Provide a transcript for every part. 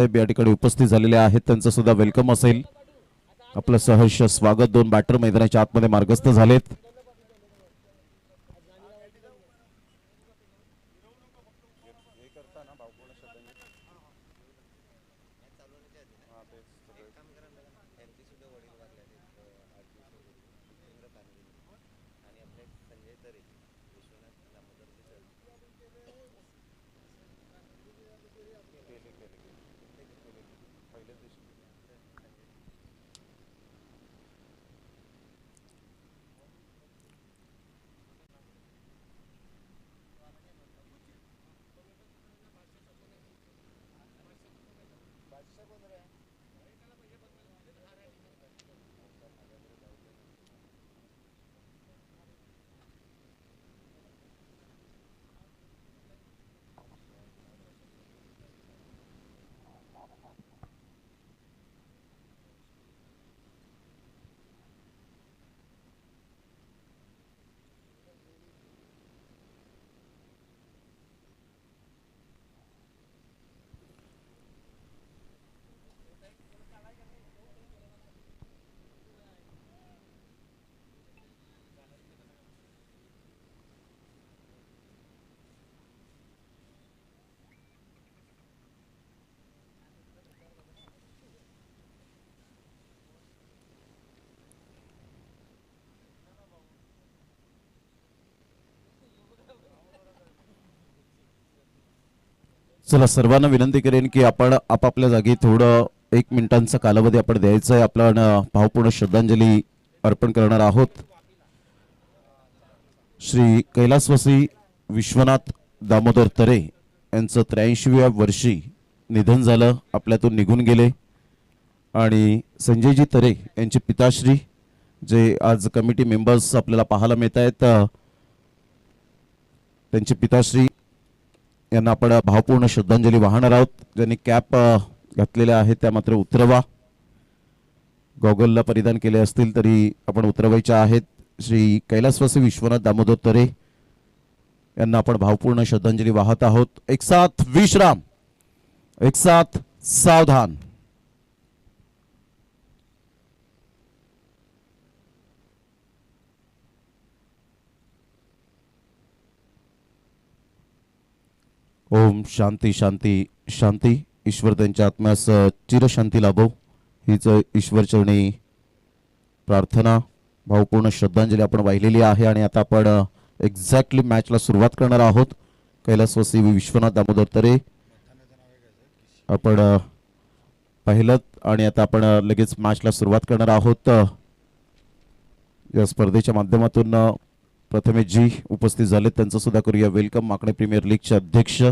या ठिकाणी उपस्थित झालेले आहेत, त्यांचं सुद्धा वेलकम असेल. आपलं सहर्ष स्वागत. दोन बॅटर मैदानाच्या आतमध्ये मार्गस्थ झालेत. चला, सर्वांना विनंती करेन की आपण आपापल्या जागी थोडं 1 मिनिटांचा कालावधी आपण द्यायचा आहे. आपण भावपूर्ण श्रद्धांजली अर्पण करणार आहोत. श्री कैलासवासी विश्वनाथ दामोदर तरे यांचं 83व्या वर्षी निधन झालं, आपल्यातून निघून गेले. आणि संजयजी तरे यांचे पिताश्री, जे आज कमिटी मेंबर्स आपल्याला पाहायला मिळत आहेत, त्यांचे पिताश्री यांना आपण भावपूर्ण श्रद्धांजली वाहणार आहोत. ज्यांनी कॅप घातलेल्या आहेत त्या मात्र उतरवा. गॉगलला परिधान केले असतील तरी आपण उतरवायच्या आहेत. श्री कैलासवासी विश्वनाथ दामोदर तरे यांना आपण भावपूर्ण श्रद्धांजली वाहत आहोत. एक साथ विश्राम, एक साथ सावधान. ओम शांती शांती शांती. ईश्वर त्यांच्या आत्म्यास चिरशांती लाभो हीच ईश्वर चरणी प्रार्थना. भावपूर्ण श्रद्धांजली आपण वाहिलेली आहे आणि आता आपण एक्झॅक्टली मॅचला सुरुवात करणार आहोत. कैलासवासी विश्वनाथ दामोदर तरे आपण पाहिलं आणि आता आपण लगेच मॅचला सुरुवात करणार आहोत. या स्पर्धेच्या माध्यमातून प्रथमेश जी उपस्थित झाले, त्यांचं सुद्धा करूया वेलकम. माकणे प्रीमियर लीगचे अध्यक्ष,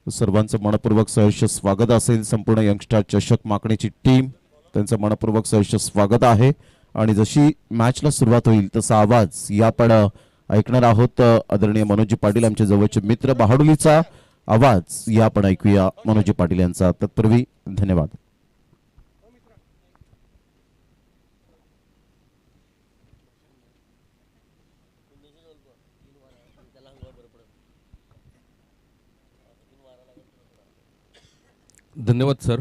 सर्वांचं मनपूर्वक सहर्ष स्वागत असेल. संपूर्ण यंगस्टार चषक माकणेची टीम, त्यांचं मनपूर्वक सहर्ष स्वागत आहे. आणि जशी मॅचला सुरुवात होईल तसा आवाज या आपण ऐकणार आहोत. आदरणीय मनोजी पाटील, आमचे जवळचे मित्र, बहाडुलीचा आवाज या आपण ऐकूया मनोजी पाटील यांचा. तत्पूर्वी धन्यवाद. धन्यवाद सर.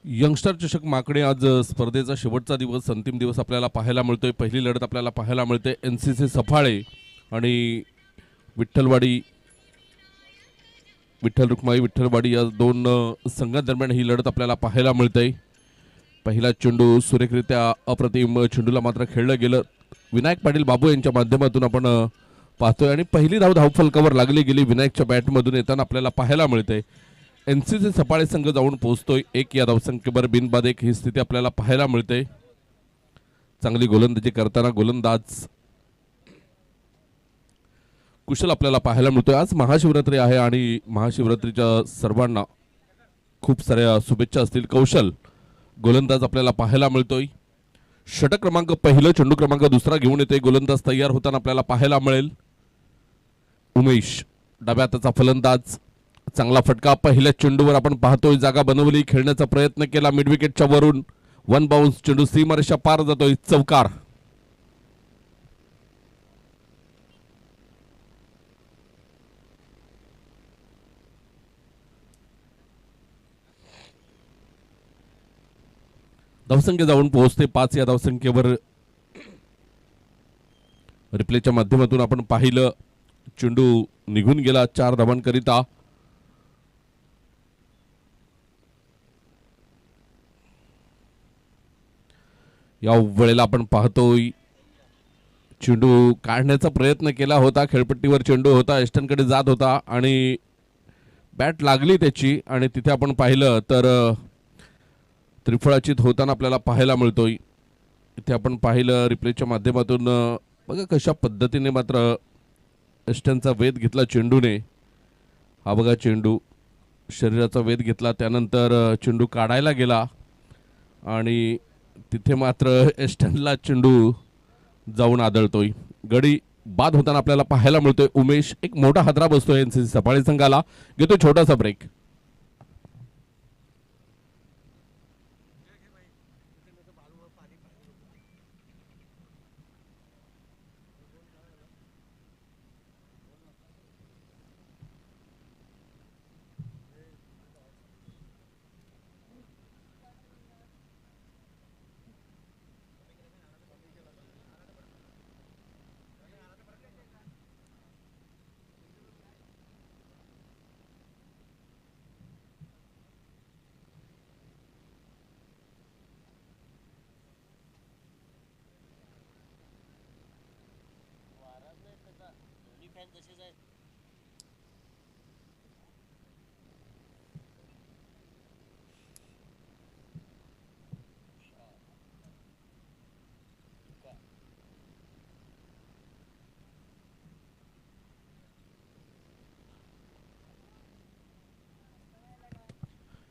यंगस्टर चषक माकडे आज स्पर्धेचा शेवटचा दिवस, अंतिम दिवस आपल्याला पाहायला मिळतोय. पहिली लढत आपल्याला पाहायला मिळते NCC सफाळे आणि विठ्ठल रुक्माई विठ्ठलवाडी या दोन संघांदरम्यान ही लढत आपल्याला पाहायला मिळते. पहिला चेंडू सुरेखरित्या अप्रतिम चेंडूला मात्र खेळलं गेलं. विनायक पाटील बाबू यांच्या माध्यमातून आपण पाहतोय आणि पहिली धाव धावफलकावर लागली गेली विनायकच्या बॅटमधून येताना आपल्याला पाहायला मिळते. NCC सफाळे संघ जाऊन पोहोचतोय 1 या धावसंख्येवर बिनबाद 1 ही स्थिती आपल्याला पाहायला मिळते. चांगली गोलंदाजी करताना गोलंदाज कुशल आपल्याला पाहायला मिळतोय. आज महाशिवरात्री आहे आणि महाशिवरात्रीच्या सर्वांना खूप साऱ्या शुभेच्छा असतील. कौशल गोलंदाज आपल्याला पाहायला मिळतोय. षटक क्रमांक पहिलं, चेंडू क्रमांक दुसरा घेऊन येते. गोलंदाज तयार होताना आपल्याला पाहायला मिळेल. उमेश डाव्या हाताचा फलंदाज, चांगला फटका. पहिल्या चेंडूवर आपण पाहतोय जागा बनवली, खेळण्याचा प्रयत्न केला मिड विकेटच्या वरून. 1 बाउन्स, चेंडू सीमारेषा पार जातोय. चौकार. धावसंख्या जाऊन पोहोचते 5 या धावसंख्येवर. रिप्लेच्या माध्यमातून आपण पाहिलं चेंडू निघून गेला 4 धावांकरिता. या वेळेला आपण पाहतोय चेंडू काढण्याचा प्रयत्न केला होता, खेळपट्टीवर चेंडू होता, एस्टनकडे जात होता आणि बॅट लागली त्याची आणि तिथे आपण पाहिलं तर त्रिफळाचित होताना आपल्याला पाहायला मिळतोय. इथे आपण पाहिलं रिप्लेच्या माध्यमातून बघा कशा पद्धतीने मात्र एस्टनचा वेध घेतला चेंडूने. हा बघा चेंडू शरीराचा वेध घेतला, त्यानंतर चेंडू काढायला गेला आणि तिथे मात्र एस्टनला चेंडू जाऊन आदळतोय. गडी बाद होताना आपल्याला पाहायला मिळतोय. उमेश एक मोठा हादरा बसतोय एनसीसी सफाळे संघाला. घेतोय छोटासा ब्रेक.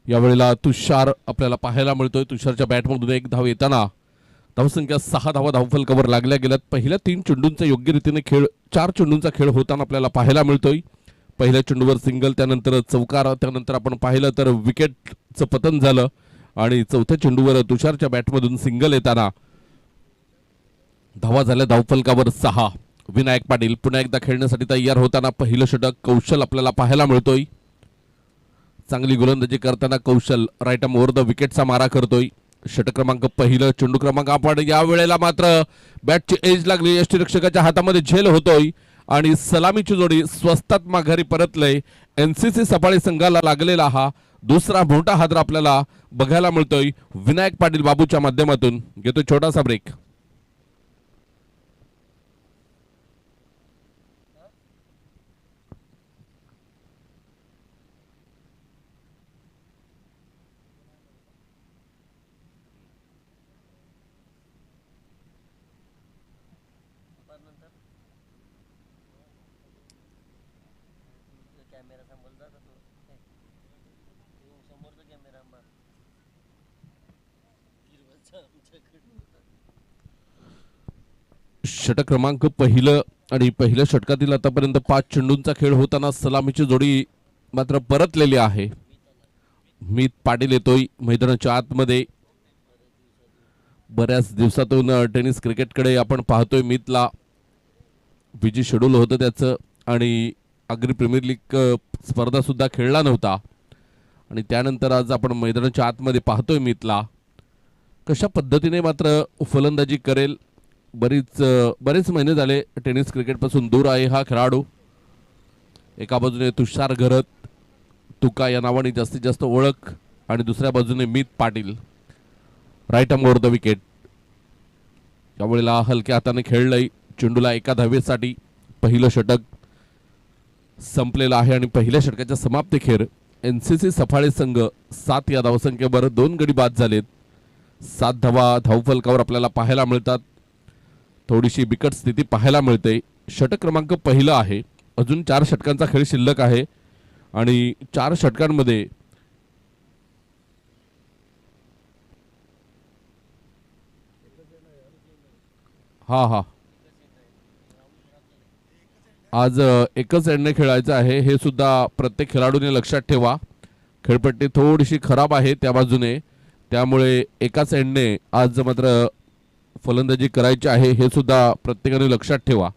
यावेळेला तुषार आपल्याला पाहायला मिळतोय. तुषारच्या बॅटमधून एक धाव येताना धावसंख्या 6 धावा धावफलकावर लागल्या गेल्यात. पहिल्या 3 चेंडूंचा योग्य रीतीने खेळ, 4 चेंडूंचा खेळ होताना आपल्याला पाहायला मिळतोय. पहिल्या चेंडूवर सिंगल, त्यानंतर चौकार, त्यानंतर आपण पाहिलं तर विकेटचं पतन झालं आणि चौथ्या चेंडूवर तुषारच्या बॅटमधून सिंगल येताना धावा झाल्या धावफलकावर 6. विनायक पाटील पुन्हा एकदा खेळण्यासाठी तयार होताना पहिलं षटक कौशल आपल्याला पाहायला मिळतोय. चांगली गोलंदाजी करताना कौशल राईट आर्म ओव्हर द विकेटचा मारा करतोय. षटक क्रमांक पहिलं, चेंडू क्रमांक आपण या वेळेला मात्र बॅटची एज लागली, यष्टीरक्षकाच्या हातामध्ये झेल होतोय आणि सलामीची जोडी स्वस्तात माघारी परतलंय. एनसीसी सफाळे संघाला लागलेला हा दुसरा मोठा हादरा आपल्याला बघायला मिळतोय विनायक पाटील बाबूच्या माध्यमातून. घेतोय छोटासा ब्रेक. षटक क्रमांक पहिलं आणि पहिल्या षटकातील आतापर्यंत 5 चेंडूंचा खेळ होताना सलामीची जोडी मात्र परतलेली आहे. मीत पाटील येतोय मैदानाच्या आतमध्ये. बऱ्याच दिवसातून टेनिस क्रिकेटकडे आपण पाहतोय. मीतला बिजी शेड्यूल होतं त्याचं आणि अग्री प्रीमियर लीग स्पर्धा सुद्धा खेळला नव्हता आणि त्यानंतर आज आपण मैदानाच्या आतमध्ये पाहतोय मीतला कशा पद्धतीने मात्र फलंदाजी करेल. बरेच महिने झाले टेनिस क्रिकेटपासून दूर आहे हा खेळाडू. एका बाजूने तुषार घरत, तुका या नावाने जास्तीत जास्त ओळख आणि दुसऱ्या बाजूने Meet Patil right arm over the wicket. यावेळेला हलक्या हाताने खेळलंय. चेंडूला एका धावेसाठी पहिलं षटक संपलेलं आहे आणि पहिल्या षटकाच्या समाप्तीखेर एनसीसी सफाळे संघ 7 या धावसंख्येवर 2 गडी बाद झालेत. 7 धावा धावफलकावर आपल्याला पाहायला मिळतात. थोडीशी बिकट स्थिती पाहायला मिळते. षटक क्रमांक पहिलं आहे. अजून 4 षटकांचा खेळ शिल्लक आहे आणि 4 षटकांमध्ये आज एकच एंडने खेळायचं आहे हे सुद्धा प्रत्येक खेळाडूने लक्षात ठेवा. खेळपट्टी थोडीशी खराब आहे त्या बाजूने, त्यामुळे एकाच एंडने आज मात्र फलंदाजी करायची आहे हे सुद्धा प्रत्येकाने लक्षात ठेवा.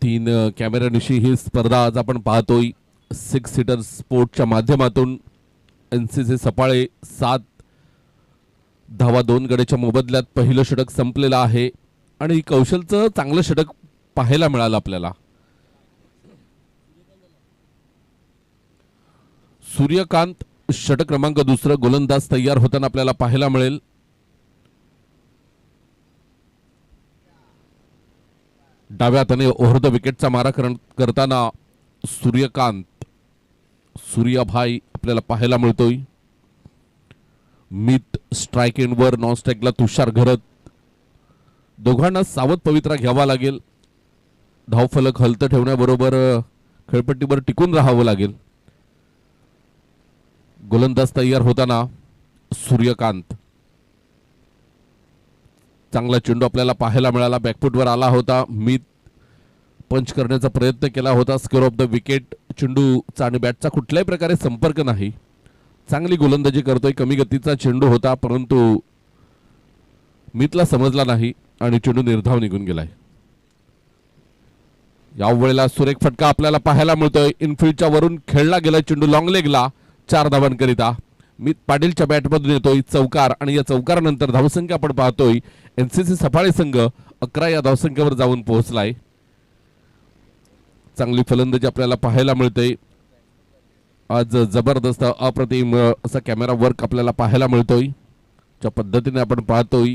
तीन कॅमेऱ्यानिशी ही स्पर्धा आज आपण पाहतोय. 6 सीटर स्पोर्टच्या माध्यमातून NCC सफाळे 7 धावा 2 गड्याच्या मोबदल्यात पहिलं षटक संपलेलं आहे आणि कौशलचं चांगलं षटक पाहायला मिळालं आपल्याला. सूर्यकांत षटक क्रमांक 2 गोलंदाज तयार होताना आपल्याला पाहायला मिळेल. डाव्या हाताने ओव्हर द विकेटचा मारा करताना सूर्याभाई आपल्याला पाहायला मिळतोय. मित स्ट्राईक एंडवर नॉन स्ट्राईकला तुषार घरत. दोघांना सावध पवित्रा घ्यावा लागेल. धावफलक हलतं ठेवण्याबरोबर खेळपट्टीवर टिकून राहावं लागेल. गोलंदाज तयार होताना सूर्यकांत. चांगला चेंडू आपल्याला पाहायला मिळाला. बॅकफुटवर आला होता. मित पंच करण्याचा प्रयत्न केला होता. Square off the wicket. चेंडूचा आणि बॅटचा कुठल्याही प्रकारे संपर्क नाही. चांगली गोलंदाजी करतोय. कमी गतीचा चेंडू होता परंतु मितला समजला नाही आणि चेंडू निर्धाव निघून गेलाय. यावेळेला सुरेख फटका आपल्याला पाहायला मिळतोय. इनफिल्डच्या वरून खेळला गेला चेंडू लॉंग लेगला 4 धावांकरिता. मित पाटीलच्या बॅटमधून येतोय चौकार आणि या चौकारानंतर धावसंख्या आपण पाहतोय NCC सफाळे संघ 11 या धावसंख्येवर जाऊन पोहोचलाय. चांगली फलंदाजी आपल्याला पाहायला मिळते. आज जबरदस्त अप्रतिम असा कॅमेरा वर्क आपल्याला पाहायला मिळतोय. ज्या पद्धतीने आपण पाहतोय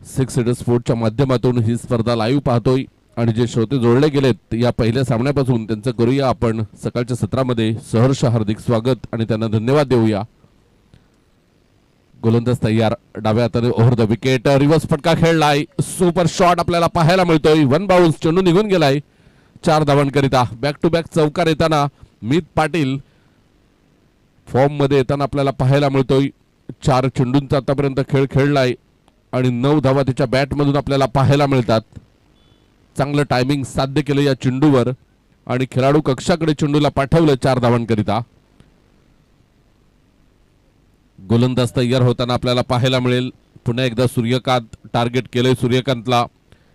6 सीटर स्पोर्टच्या माध्यमातून ही स्पर्धा लाईव्ह पाहतोय आणि जे श्रोते जोडले गेलेत या पहिल्या सामन्यापासून त्यांचं करूया आपण सकाळच्या सत्रामध्ये सहर्ष हार्दिक स्वागत आणि त्यांना धन्यवाद देऊया. गोलंदाज तयार. डाव्या हाताने ओव्हर द विकेट. रिव्हर्स फटका खेळलाय. सुपर शॉट आपल्याला पाहायला मिळतोय. 1 बाउन्स. चेंडू निघून गेलाय 4 धावांकरिता. बॅक टू बॅक चौकार येताना मित पाटील फॉर्म मध्ये येताना आपल्याला पाहायला मिळतोय. 4 चेंडूंचा आतापर्यंत खेळ खेळलाय आणि 9 धावा त्याच्या बॅटमधून आपल्याला पाहायला मिळतात. चांगलं टायमिंग साध्य केलं या चेंडूवर आणि खेळाडू कक्षाकडे चेंडूला पाठवलं 4 धावांकरिता. गोलंदाज तयार होताना आपल्याला पाहायला मिळेल. पुन्हा एकदा सूर्यकांत टार्गेट केलंय सूर्यकांतला.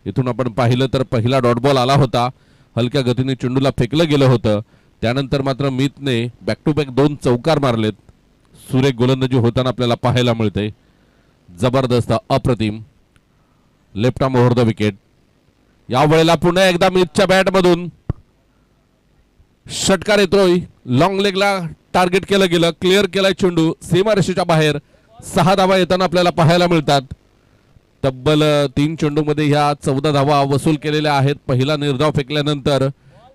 इथून आपण पाहिलं तर पहिला डॉट बॉल आला होता. हलक्या गतीने चेंडूला फेकलं गेलं होतं. त्यानंतर मात्र मितने बॅक टू बॅक 2 चौकार मारलेत. सुरेख गोलंदाजी होताना आपल्याला पाहायला मिळते. जबरदस्त अप्रतिम left arm over the wicket. यावेळेला पुन्हा एकदा मितच्या बॅटमधून षटकार येतोय. लॉंग लेगला टार्गेट केलं गेलं. क्लिअर केलाय चेंडू सीमारेषेच्या बाहेर. 6 धावा येताना आपल्याला पाहायला मिळतात. तब्बल 3 चेंडूमध्ये ह्या 14 धावा वसूल केलेल्या आहेत. पहिला निर्धाव फेकल्यानंतर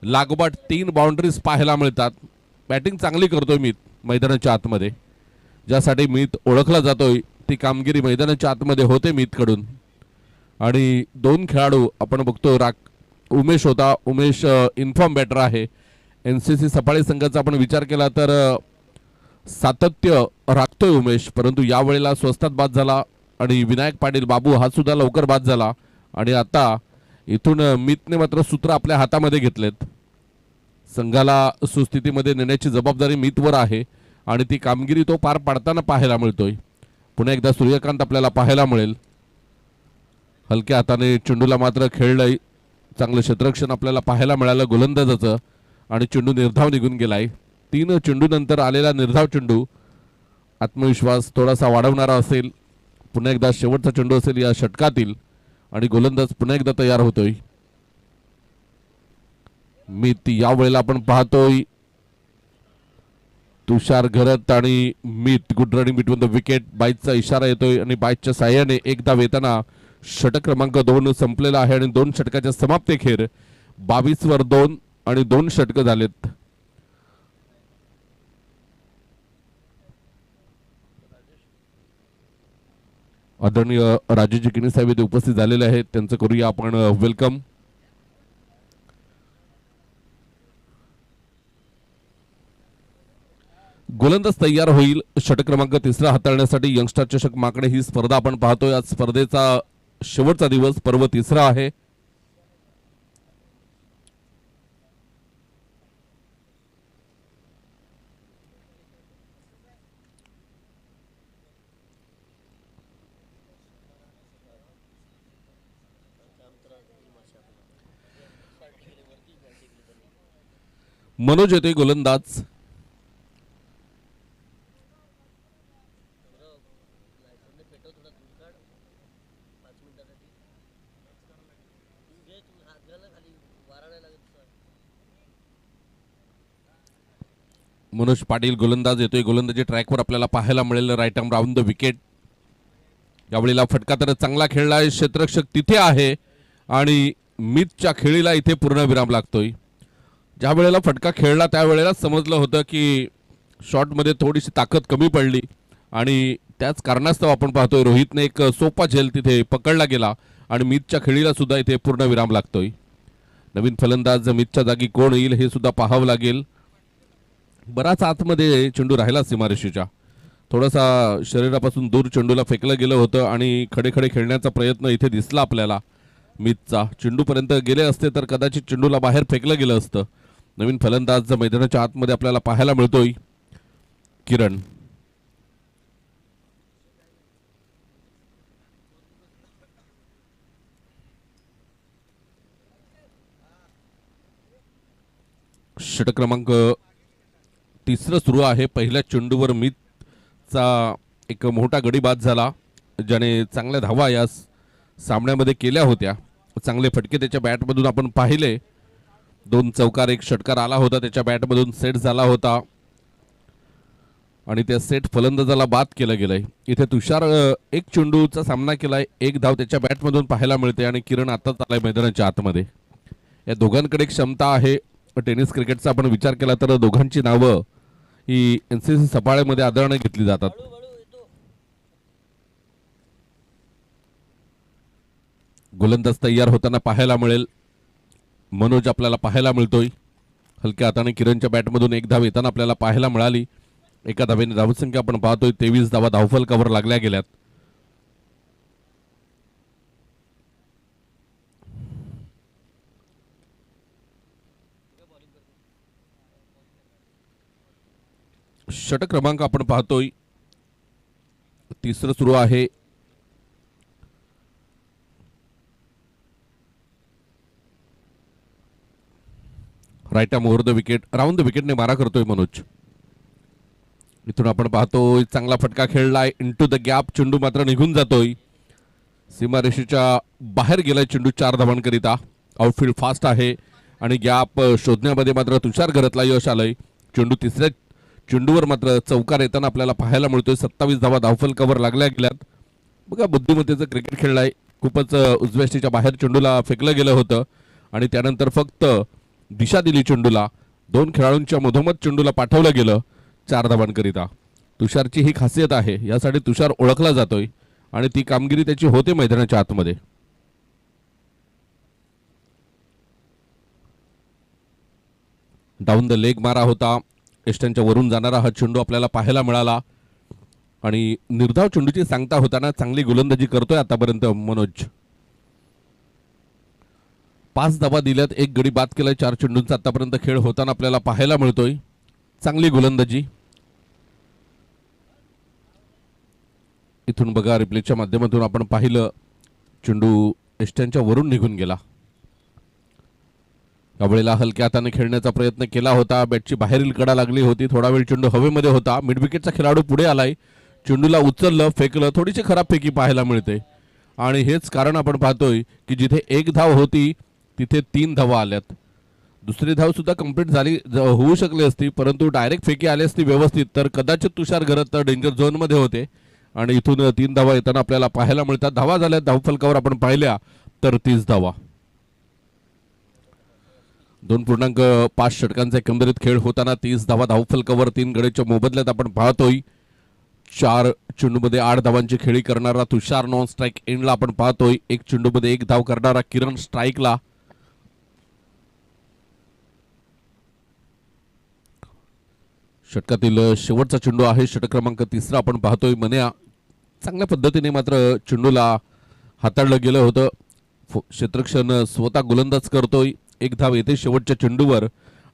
लागोपाठ 3 बाउंड्रीज पाहायला मिळतात. बॅटिंग चांगली करतोय मित मैदानाच्या आतमध्ये. ज्यासाठी मित ओळखला जातोय ती कामगिरी मैदानाच्या आतमध्ये होते मितकडून. आणि 2 खेळाडू आपण बघतो. उमेश होता. उमेश इन्फॉर्म बॅटर आहे. NCC सफाळे संघाचा आपण विचार केला तर सातत्य राखतोय उमेश. परंतु यावेळेला स्वस्तात बाद झाला आणि विनायक पाटील बाबू हा सुद्धा लवकर बाद झाला आणि आता इथून मितने मात्र सूत्र आपल्या हातामध्ये घेतलेत. संघाला सुस्थितीमध्ये नेण्याची जबाबदारी मितवर आहे आणि ती कामगिरी तो पार पाडताना पाहायला मिळतोय. पुन्हा एकदा सूर्यकांत आपल्याला पाहायला मिळेल. हलक्या हाताने चेंडूला मात्र खेळलंय. चांगलं क्षेत्ररक्षण आपल्याला पाहायला मिळालं गोलंदाजाचं आणि चेंडू निर्धाव निघून गेलाय. 3 चेंडूनंतर आलेला निर्धाव चेंडू आत्मविश्वास थोडासा वाढवणारा असेल. पुन्हा एकदा शेवटचा चेंडू असेल या षटकातील आणि गोलंदाज पुन्हा एकदा तयार होतोय. मित यावेळेला आपण पाहतोय तुषार घरत आणि मित good running between the wicket. बाईकचा इशारा येतोय आणि बाईकच्या साह्याने एक धाव येताना षटक क्रमांक 2 संपलेला आहे आणि 2 षटकाच्या समाप्तीखेर 22 वर 2 आणि 2 षटक झालेत. आदरणीय राजेश किनी साहेब इथे उपस्थित झालेले आहेत. त्यांचं करूया आपण वेलकम. गोलंदाज तयार होईल. षटक क्रमांक 3 हाताळण्यासाठी यंगस्टर चषक माकडे ही स्पर्धा आपण पाहतोय. आज स्पर्धेचा शेवटचा दिवस. पर्व 3 आहे. मनोज येतोय गोलंदाज. मनोज पाटील गोलंदाज येतोय. गोलंदाजी ट्रॅकवर आपल्याला पाहायला मिळेल. Right arm round the wicket. यावेळेला फटका तर चांगला खेळलाय. क्षेत्ररक्षक तिथे आहे आणि मितच्या खेळीला इथे पूर्णविराम लागतोय. ज्या वेळेला फटका खेळला त्यावेळेला समजलं होतं की शॉटमध्ये थोडीशी ताकद कमी पडली आणि त्याच कारणास्तव आपण पाहतोय रोहितने एक सोपा झेल तिथे पकडला गेला आणि मितच्या खेळीला सुद्धा इथे पूर्णविराम लागतोय. नवीन फलंदाज मितच्या जागी कोण येईल हे सुद्धा पाहावं लागेल. बराच आतमध्ये चेंडू राहिला सीमारेषेच्या. थोडासा शरीरापासून दूर चेंडूला फेकलं गेलं होतं आणि खडे खडे खेळण्याचा प्रयत्न इथे दिसला आपल्याला मितचा. चेंडूपर्यंत गेले असते तर कदाचित चेंडूला बाहेर फेकलं गेलं असतं. नवीन फलंदाज मैदानाच्या आतमध्ये आपल्याला पाहायला मिळतोय किरण. षटक क्रमांक 3 सुरू आहे. पहिल्या चेंडूवर मितचा एक मोठा गडी बाद झाला, ज्याने चांगल्या धावा या सामन्यामध्ये केल्या होत्या. चांगले फटके त्याच्या बॅटमधून आपण पाहिले. 2 चौकार 1 षटकार आला होता त्याच्या बॅटमधून, सेट झाला होता आणि त्या सेट फलंदाजाला बाद केलं गेलंय. इथे तुषार 1 चेंडूचा सामना केलाय. 1 धाव त्याच्या बॅटमधून पाहायला मिळते आणि किरण आताच आलाय मैदानाच्या आतमध्ये. या दोघांकडे क्षमता आहे. टेनिस क्रिकेटचा आपण विचार केला तर दोघांची नावं ही NCC सफाळ्यामध्ये आदराने घेतली जातात. गोलंदाज तयार होताना पाहायला मिळेल. मनोज आपल्याला पाहायला मिळतोय. हलक्या हाताने किरणच्या बॅटमधून 1 धाव येताना आपल्याला पाहायला मिळाली. एका धावेने धावसंख्या आपण पाहतोय 23 धावा धावफलकावर लागल्या गेल्यात. षटक क्रमांक आपण पाहतोय 3 सुरू आहे. Right arm over the wicket. Round the विकेटने मारा करतोय मनोज. इथून आपण पाहतोय चांगला फटका खेळलाय. Into the gap. चेंडू मात्र निघून जातोय. सीमारेषेच्या बाहेर गेलाय चेंडू 4 धावांकरिता. आउटफील्ड फास्ट आहे आणि गॅप शोधण्यामध्ये मात्र तुषार घरतला यश आलंय. चेंडू 3ऱ्या चेंडूवर मात्र चौकार येताना आपल्याला पाहायला मिळतोय. 27 धावा धावफलकावर लागल्या गेल्यात. बघा बुद्धिमत्तेचं क्रिकेट खेळलाय. खूपच उजव्याष्टीच्या बाहेर चेंडूला फेकलं गेलं होतं आणि त्यानंतर फक्त दिशा दिली चेंडूला. 2 खेळाडूंच्या मधोमध चेंडूला पाठवलं गेलं 4 धावांकरिता. तुषारची ही खासियत आहे. यासाठी तुषार ओळखला जातोय आणि ती कामगिरी त्याची होते मैदानाच्या आतमध्ये. डाऊन द लेग मारा होता. एस्टनच्या वरून जाणारा हा चेंडू आपल्याला पाहायला मिळाला आणि निर्धाव चेंडूची सांगता होताना चांगली गोलंदाजी करतोय आतापर्यंत मनोज. 5 धावा दिल्यात. 1 गडी बाद केलाय. 4 चेंडूंचा आतापर्यंत खेळ होताना आपल्याला पाहायला मिळतोय. चांगली गोलंदाजी. इथून बघा रिप्लेच्या माध्यमातून आपण पाहिलं चेंडू एस्टनच्या वरून निघून गेला. यावेळेला हलक्या हाताने खेळण्याचा प्रयत्न केला होता. बॅटची बाहेरील कडा लागली होती. थोडा वेळ चेंडू हवेमध्ये होता. मिड विकेटचा खेळाडू पुढे आलाय. चेंडूला उचललं, फेकलं. थोडीशी खराब फेकी पाहायला मिळते आणि हेच कारण आपण पाहतोय की जिथे 1 धाव होती तिथे 3 धावा आल्यात. दुसरी धाव सुद्धा कंप्लीट झाली होऊ शकली असती, परंतु डायरेक्ट फेकी आली असती व्यवस्थित तर कदाचित तुषार घरत डेंजर झोनमध्ये होते आणि इथून 3 धावा येताना आपल्याला पाहायला मिळतात. धावा झाल्या धावफलकावर आपण पाहिल्या तर 30 धावा. 2.5 षटकांचा एकंदरीत खेळ होताना 30 धावा धावफलकावर. 3 गड्याच्या मोबदल्यात आपण पाहतोय. 4 चेंडूमध्ये 8 धावांची खेळी करणारा तुषार नॉन स्ट्राईक एंडला आपण पाहतोय. 1 चेंडूमध्ये 1 धाव करणारा किरण स्ट्राईकला. षटकातील शेवटचा चेंडू आहे. षटक क्रमांक 3 आपण पाहतोय. मन्या चांगल्या पद्धतीने मात्र चेंडूला हाताळलं गेलं होतं. क्षेत्ररक्षण स्वतः गोलंदाज करतोय. 1 धाव येते शेवटच्या चेंडूवर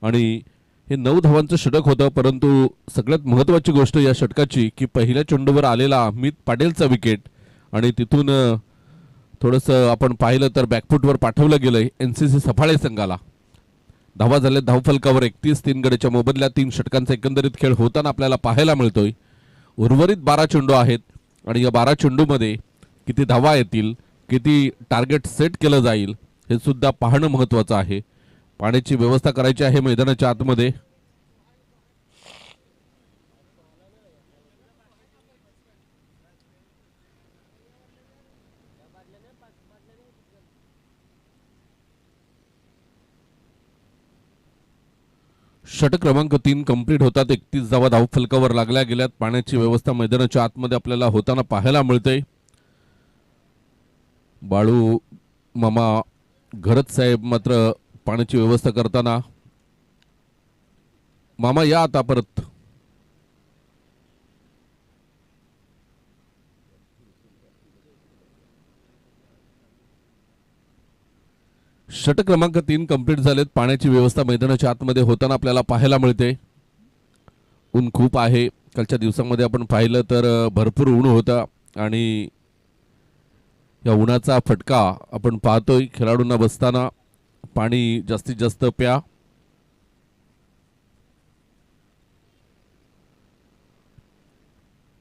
आणि हे 9 धावांचं षटक होतं. परंतु सगळ्यात महत्त्वाची गोष्ट या षटकाची की पहिल्या चेंडूवर आलेला मित पाटीलचा विकेट आणि तिथून थोडंसं आपण पाहिलं तर बॅकफुटवर पाठवलं गेलंय NCC सफाळे संघाला. धावा झाले धावफलकावर 31. 3 गड्याच्या मोबदल्यात 3 षटकांचा एकंदरीत खेळ होताना आपल्याला पाहायला मिळतोय. उर्वरित 12 चेंडू आहेत आणि या 12 चेंडूमध्ये किती धावा येतील, किती टार्गेट सेट केलं जाईल हे सुद्धा पाहणं महत्त्वाचं आहे. पाण्याची व्यवस्था करायची आहे मैदानाच्या आतमध्ये. षटक क्रमांक 3 कंप्लीट होतात. 31 धावा धावफलकावर लागल्या गेल्यात. पाण्याची व्यवस्था मैदानाच्या आतमध्ये आपल्याला होताना पाहायला मिळते. बाळू मामा घरत साहेब मात्र पाण्याची व्यवस्था करताना. मामा या आता परत. षटक क्रमांक 3 कंप्लीट झालेत. पाण्याची व्यवस्था मैदानाच्या आतमध्ये होताना आपल्याला पाहायला मिळते. ऊन खूप आहे. कालच्या दिवसामध्ये आपण पाहिलं तर भरपूर ऊन होता आणि या उन्हाचा फटका आपण पाहतोय. खेळाडूंना बसताना पाणी जास्तीत जास्त प्या.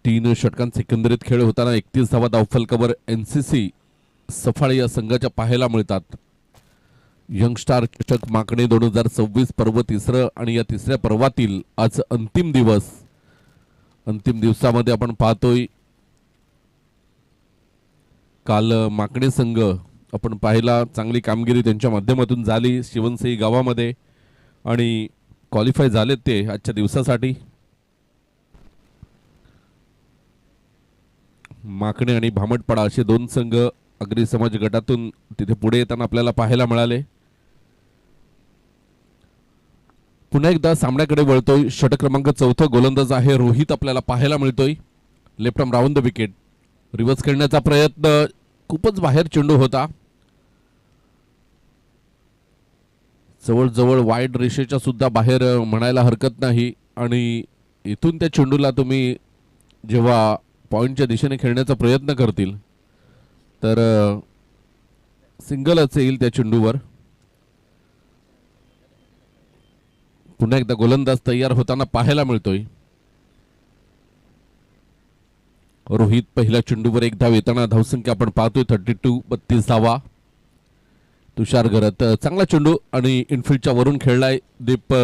तीन षटकांचे एकंदरीत खेळ होताना 31 धावा धावफलकावर NCC सफाळे या संघाच्या पाहायला मिळतात. यंगस्टार चषक माकणे 2026 पर्व तिसरं आणि या तिसऱ्या पर्वातील आज अंतिम दिवस. अंतिम दिवसामध्ये आपण पाहतोय काल माकणे संघ आपण पाहिला, चांगली कामगिरी त्यांच्या माध्यमातून झाली शिवनसई गावामध्ये आणि क्वालिफाय झालेत ते आजच्या दिवसासाठी. माकणे आणि भामटपाडा असे दोन संघ अग्री समाज गटातून तिथे पुढे येताना आपल्याला पाहायला मिळाले. पुन्हा एकदा सामन्याकडे वळतोय. षटक क्रमांक 4 गोलंदाज आहे रोहित आपल्याला पाहायला मिळतोय. Left arm round the wicket. Reverse खेळण्याचा प्रयत्न, खूपच बाहेर चेंडू होता. जवळजवळ वाईड रेषेच्या सुद्धा बाहेर म्हणायला हरकत नाही आणि इथून त्या चेंडूला तुम्ही जेव्हा पॉइंटच्या दिशेने खेळण्याचा प्रयत्न करतील तर सिंगलच येईल त्या चेंडूवर. पुन्हा एकदा गोलंदाज तयार होताना पाहायला मिळतोय. रोहित पहिल्या चेंडूवर एक धाव येताना धावसंख्या आपण पाहतोय 32. 32 धावा. तुषार घरत चांगला चेंडू आणि इनफिल्डच्या वरून खेळलाय. दीप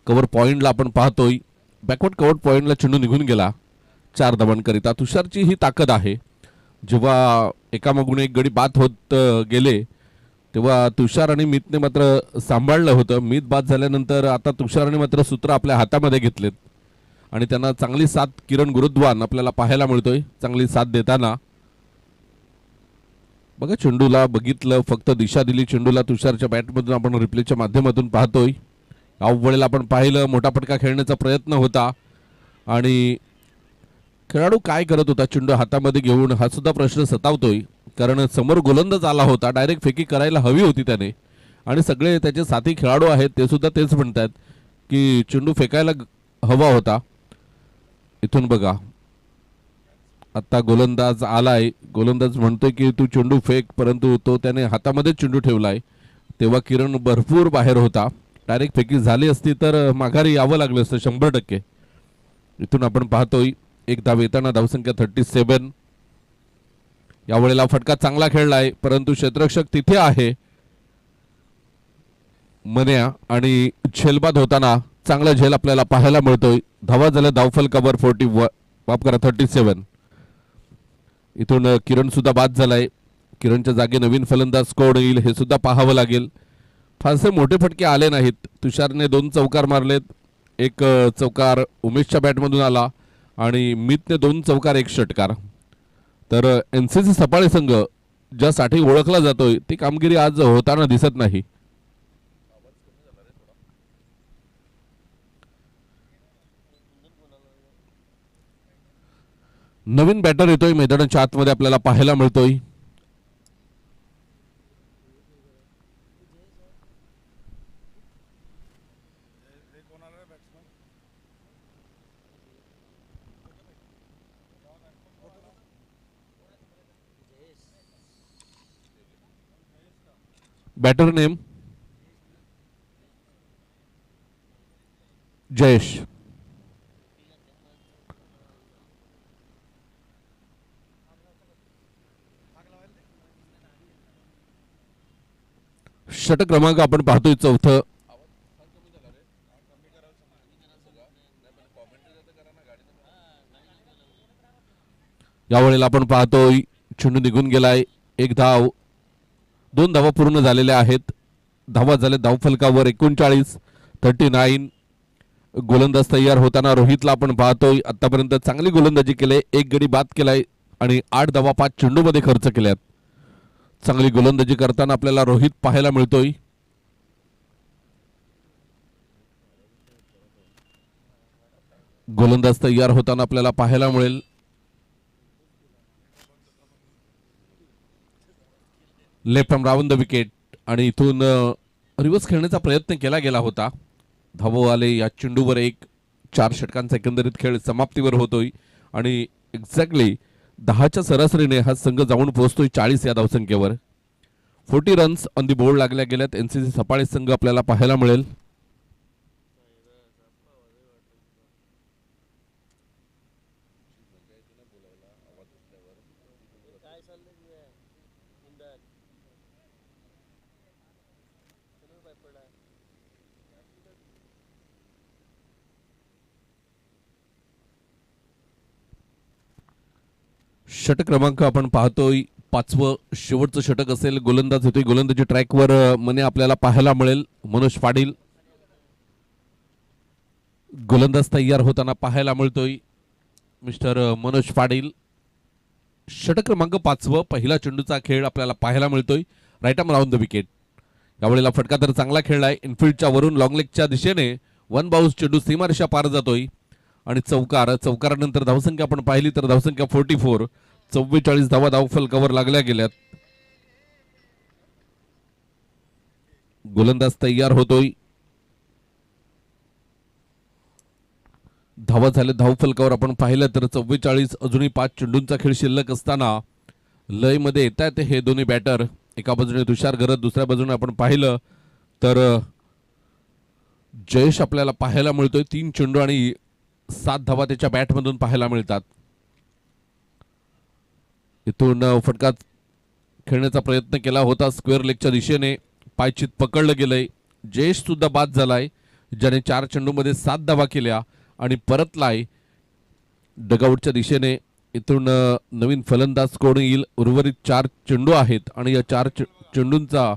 कव्हर पॉइंटला आपण पाहतोय. बॅकवर्ड कव्हर पॉइंटला चेंडू निघून गेला 4 धावांकरिता. तुषारची ही ताकद आहे. जेव्हा एकामागून एक गडी बाद होत गेले तेव्हा तुषार आणि मीतने मात्र सांभाळलं होतं. मीत बाद झाल्यानंतर आता तुषारने मात्र सूत्र आपल्या हातामध्ये घेतलेत आणि त्यांना चांगली साथ किरण गुरुद्वान आपल्याला पाहायला मिळतोय. चांगली साथ देताना बघा चेंडूला बघितलं, फक्त दिशा दिली चेंडूला. तुषारच्या बॅटमधून आपण रिप्लेच्या माध्यमातून पाहतोय. यावेळेला आपण पाहिलं मोठा फटका खेळण्याचा प्रयत्न होता आणि खेळाडू काय करत होता चेंडू हातामध्ये घेऊन हा सुद्धा प्रश्न सतावतोय. कारण समोर गोलंदाज आला होता, डायरेक्ट फेकी करायला हवी होती त्याने आणि सगळे त्याचे साथी खेळाडू आहेत ते सुद्धा तेच म्हणतात की चेंडू फेकायला हवा होता. इथून बघा आता गोलंदाज आलाय. गोलंदाज म्हणतोय की तू चेंडू फेक, परंतु तो त्याने हातामध्ये चेंडू ठेवलाय. तेव्हा किरण भरपूर बाहेर होता. डायरेक्ट फेकी झाली असती तर माघारी यावं लागलं असतं 100%. इथून आपण पाहतोय एक धाव येताना धावसंख्या 37. यावेळेला फटका चांगला खेळलाय परंतु क्षेत्ररक्षक तिथे आहे मन्या आणि झेलबाद होताना चांगला झेल आपल्याला पाहायला मिळतोय. धावा झाल्या धावफलकावर 41 माफ करा 37. इथून किरण सुद्धा बाद झालाय. किरणच्या जागी नवीन फलंदाज कोण येईल हे सुद्धा पाहावं लागेल. फारसे मोठे फटके आले नाहीत. तुषारने 2 चौकार मारलेत. एक चौकार उमेशच्या बॅटमधून आला आणि मीतने 2 चौकार 1 षटकार. तर NCC सफाळे संघ ज्यासाठी ओळखला जातोय ती कामगिरी आज होताना दिसत नाही. नवीन बॅटर येतोय मैदानाच्या आतमध्ये आपल्याला पाहायला मिळतोय. Batter name Jayesh. षटक क्रमांक आपण पाहतोय चौथं. यावेळेला आपण पाहतोय चेंडू निघून गेलाय. एक धाव, 2 धावा पूर्ण झालेल्या आहेत. धावा झाले धावफलकावर 39. गोलंदाज तयार होताना रोहितला आपण पाहतोय. आतापर्यंत चांगली गोलंदाजी केली, एक गडी बाद केलाय आणि 8 धावा 5 चेंडूमध्ये खर्च केल्यात. चांगली गोलंदाजी करताना आपल्याला रोहित पाहायला मिळतोय. गोलंदाज तयार होताना आपल्याला पाहायला मिळेल. Left arm round the wicket आणि इथून रिव्हर्स खेळण्याचा प्रयत्न केला गेला होता. धावा आले या चेंडूवर. 4 षटकांचा एकंदरीत खेळ समाप्तीवर होतोय आणि एक्झॅक्टली 10च्या सरासरीने हा संघ जाऊन पोहोचतोय 40 या धावसंख्येवर. 40 रन्स ऑन दी बोर्ड लागल्या गेल्यात. एनसीसी सफाळे संघ आपल्याला पाहायला मिळेल. षटक क्रमांक आपण पाहतोय 5वं शेवटचं षटक असेल. गोलंदाज होतोय. गोलंदाजी ट्रॅकवर मने आपल्याला पाहायला मिळेल. मनोज पाटील गोलंदाज तयार होताना पाहायला मिळतोय. मिस्टर मनोज पाटील. षटक क्रमांक 5वं, पहिला चेंडूचा खेळ आपल्याला पाहायला मिळतोय. Right arm round the wicket. यावेळेला फटका तर चांगला खेळलाय. इनफिल्डच्या वरून लॉंग लेगच्या दिशेने 1 बाउन्स चेंडू सीमारेषा पार जातोय आणि चौकारानंतर धावसंख्या आपण पाहिली तर धावसंख्या 44. 44 धावा धावफलकावर लागल्या गेल्यात. गोलंदाज तयार होतोय. धावा झाले धावफलकावर आपण पाहिलं तर 44. अजूनही 5 चेंडूंचा खेळ शिल्लक असताना लय मध्ये येत आहेत हे दोन्ही बॅटर. एका बाजूने तुषार घरत, दुसऱ्या बाजूने आपण पाहिलं तर जयेश आपल्याला पाहायला मिळतोय. 3 चेंडू आणि 7 धावा त्याच्या बॅटमधून पाहायला मिळतात. इथून फटका खेळण्याचा प्रयत्न केला होता स्क्वेअर लेगच्या दिशेने. पायचित पकडलं गेलंय. जयेश सुद्धा बाद झालाय, ज्याने 4 चेंडूमध्ये 7 धावा केल्या आणि परतलाय डगआउटच्या दिशेने. इथून नवीन फलंदाज कोण येईल. उर्वरित 4 चेंडू आहेत आणि या 4 चेंडूंचा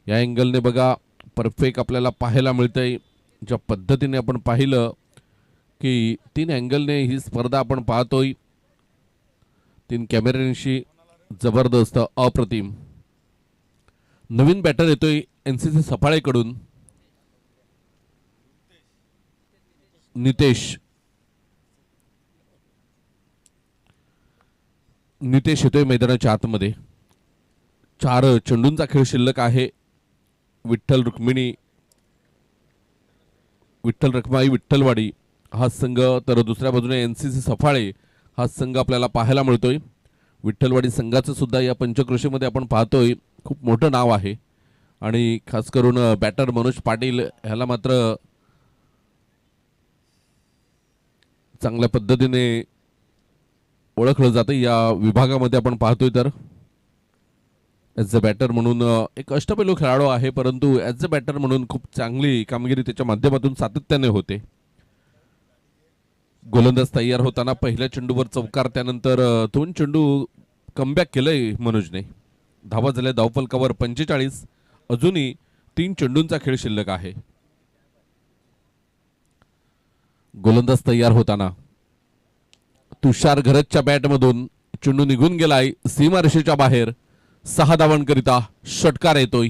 या अँगलने बघा परफेक्ट आपल्याला पाहायला मिळतंय. ज्या पद्धतीने आपण पाहिलं की 3 अँगलने ही स्पर्धा आपण पाहतोय. 3 कॅमेऱ्यांशी जबरदस्त अप्रतिम. नवीन बॅटर येतोय एनसीसी सफाळेकडून. नितेश येतोय मैदानाच्या आतमध्ये. 4 चेंडूंचा खेळ शिल्लक आहे. विठ्ठल रुक्मिणी, विठ्ठल रखमाई, विठ्ठलवाडी हा संघ, तर दुसऱ्या बाजूने एनसीसी सफाळे हा संघ आपल्याला पाहायला मिळतोय. विठ्ठलवाडी संघाचं सुद्धा या पंचक्रोशीमध्ये आपण पाहतोय खूप मोठं नाव आहे आणि खास करून बॅटर मनोज पाटील ह्याला मात्र चांगल्या पद्धतीने ओळखलं जातं या विभागामध्ये. आपण पाहतोय तर ॲज अ बॅटर म्हणून एक अष्टपैलू खेळाडू आहे, परंतु ॲज अ बॅटर म्हणून खूप चांगली कामगिरी त्याच्या माध्यमातून सातत्याने होते. गोलंदाज तयार होताना पहिल्या चेंडूवर चौकार, त्यानंतर 2 चेंडू कमबॅक केलंय मनोजने. धावा झाल्या धावफलकावर 45. अजूनही 3 चेंडूंचा खेळ शिल्लक आहे. गोलंदाज तयार होताना तुषार घरतच्या बॅटमधून चेंडू निघून गेलाय सीमारेषेच्या बाहेर. 6 धावांकरिता षटकार येतोय.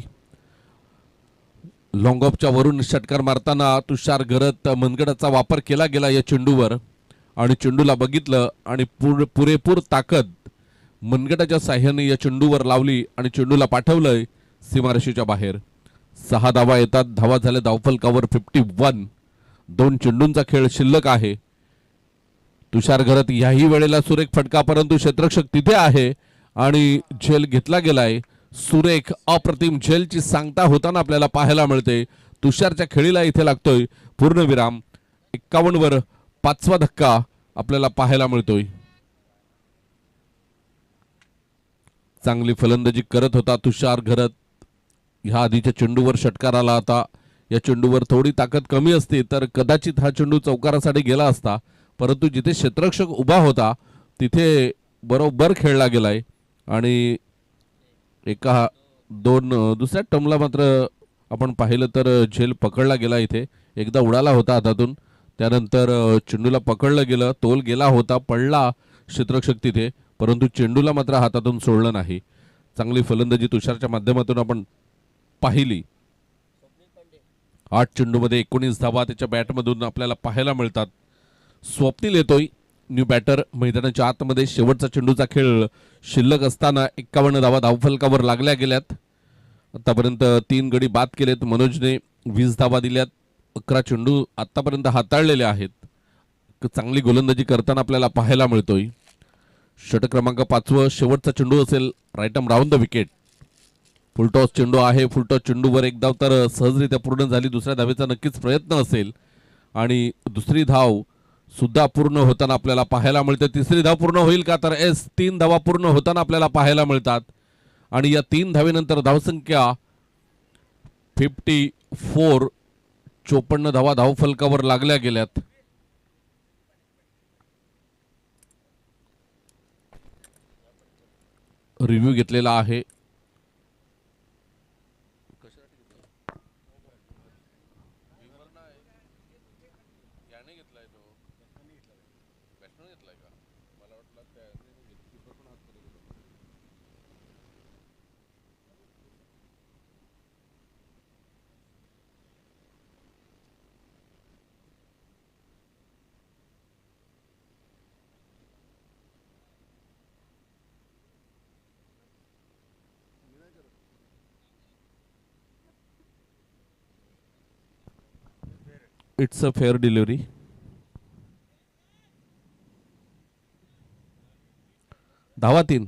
लॉंग ऑफच्या वरून षटकार मारताना तुषार घरत मनगटाचा वापर केला गेला या चेंडूवर आणि चेंडूला बघितलं आणि पुरेपूर ताकद मनगटाच्या साह्याने या चेंडूवर लावली आणि चेंडूला पाठवलंय सीमारेषेच्या बाहेर. 6 धावा येतात. धावा झाल्या धावफलकावर 51. 2 चेंडूंचा खेळ शिल्लक आहे. तुषार घरत याही वेळेला सुरेख फटका, परंतु क्षेत्ररक्षक तिथे आहे आणि झेल घेतला गेलाय. सुरेख अप्रतिम झेलची सांगता होताना आपल्याला पाहायला मिळते. तुषारच्या खेळीला इथे लागतोय पूर्णविराम 51 वर 5वा धक्का आपल्याला पाहायला मिळतोय. चांगली फलंदाजी करत होता तुषार घरत. ह्या आधीच्या चेंडूवर षटकार आला होता. या चेंडूवर थोडी ताकद कमी असते तर कदाचित हा चेंडू चौकारासाठी गेला असता, परंतु जिथे क्षेत्ररक्षक उभा होता तिथे बरोबर खेळला गेलाय आणि एका दोन दुसऱ्या टर्मला मात्र आपण पाहिलं तर झेल पकडला गेला. इथे एकदा उडाला होता हातातून, त्यानंतर चेंडूला पकडलं गेलं, तोल गेला होता, पडला क्षेत्ररक्षक तिथे, परंतु चेंडूला मात्र हातातून सोडलं नाही. चांगली फलंदाजी तुषारच्या माध्यमातून आपण पाहिली. 8 चेंडूमध्ये 19 धावा त्याच्या बॅटमधून आपल्याला पाहायला मिळतात. स्वप्नील येतोय न्यू बॅटर मैदानाच्या आतमध्ये. शेवटचा चेंडूचा खेळ शिल्लक असताना 51 धावा धावफलकावर लागल्या गेल्यात. आतापर्यंत 3 गडी बाद केलेत. मनोजने 20 धावा दिल्यात. 11 चेंडू आतापर्यंत हाताळलेले आहेत. चांगली गोलंदाजी करताना आपल्याला पाहायला मिळतोय. षटक क्रमांक 5 शेवटचा चेंडू असेल. Right arm round the wicket. Full toss चेंडू आहे. फुलटॉस चेंडूवर एक धाव तर सहजरित्या पूर्ण झाली. दुसऱ्या धावेचा नक्कीच प्रयत्न असेल आणि दुसरी धाव सुद्धा पूर्ण होताना आपल्याला पाहायला मिळते. तिसरी धाव पूर्ण होईल का, तर 3 धावा पूर्ण होताना आपल्याला पाहायला मिळतात आणि या 3 धावेनंतर धावसंख्या 54. 54 धावा धावफलकावर लागल्या गेल्यात. रिव्ह्यू घेतलेला आहे. It's a fair delivery. धावा 3.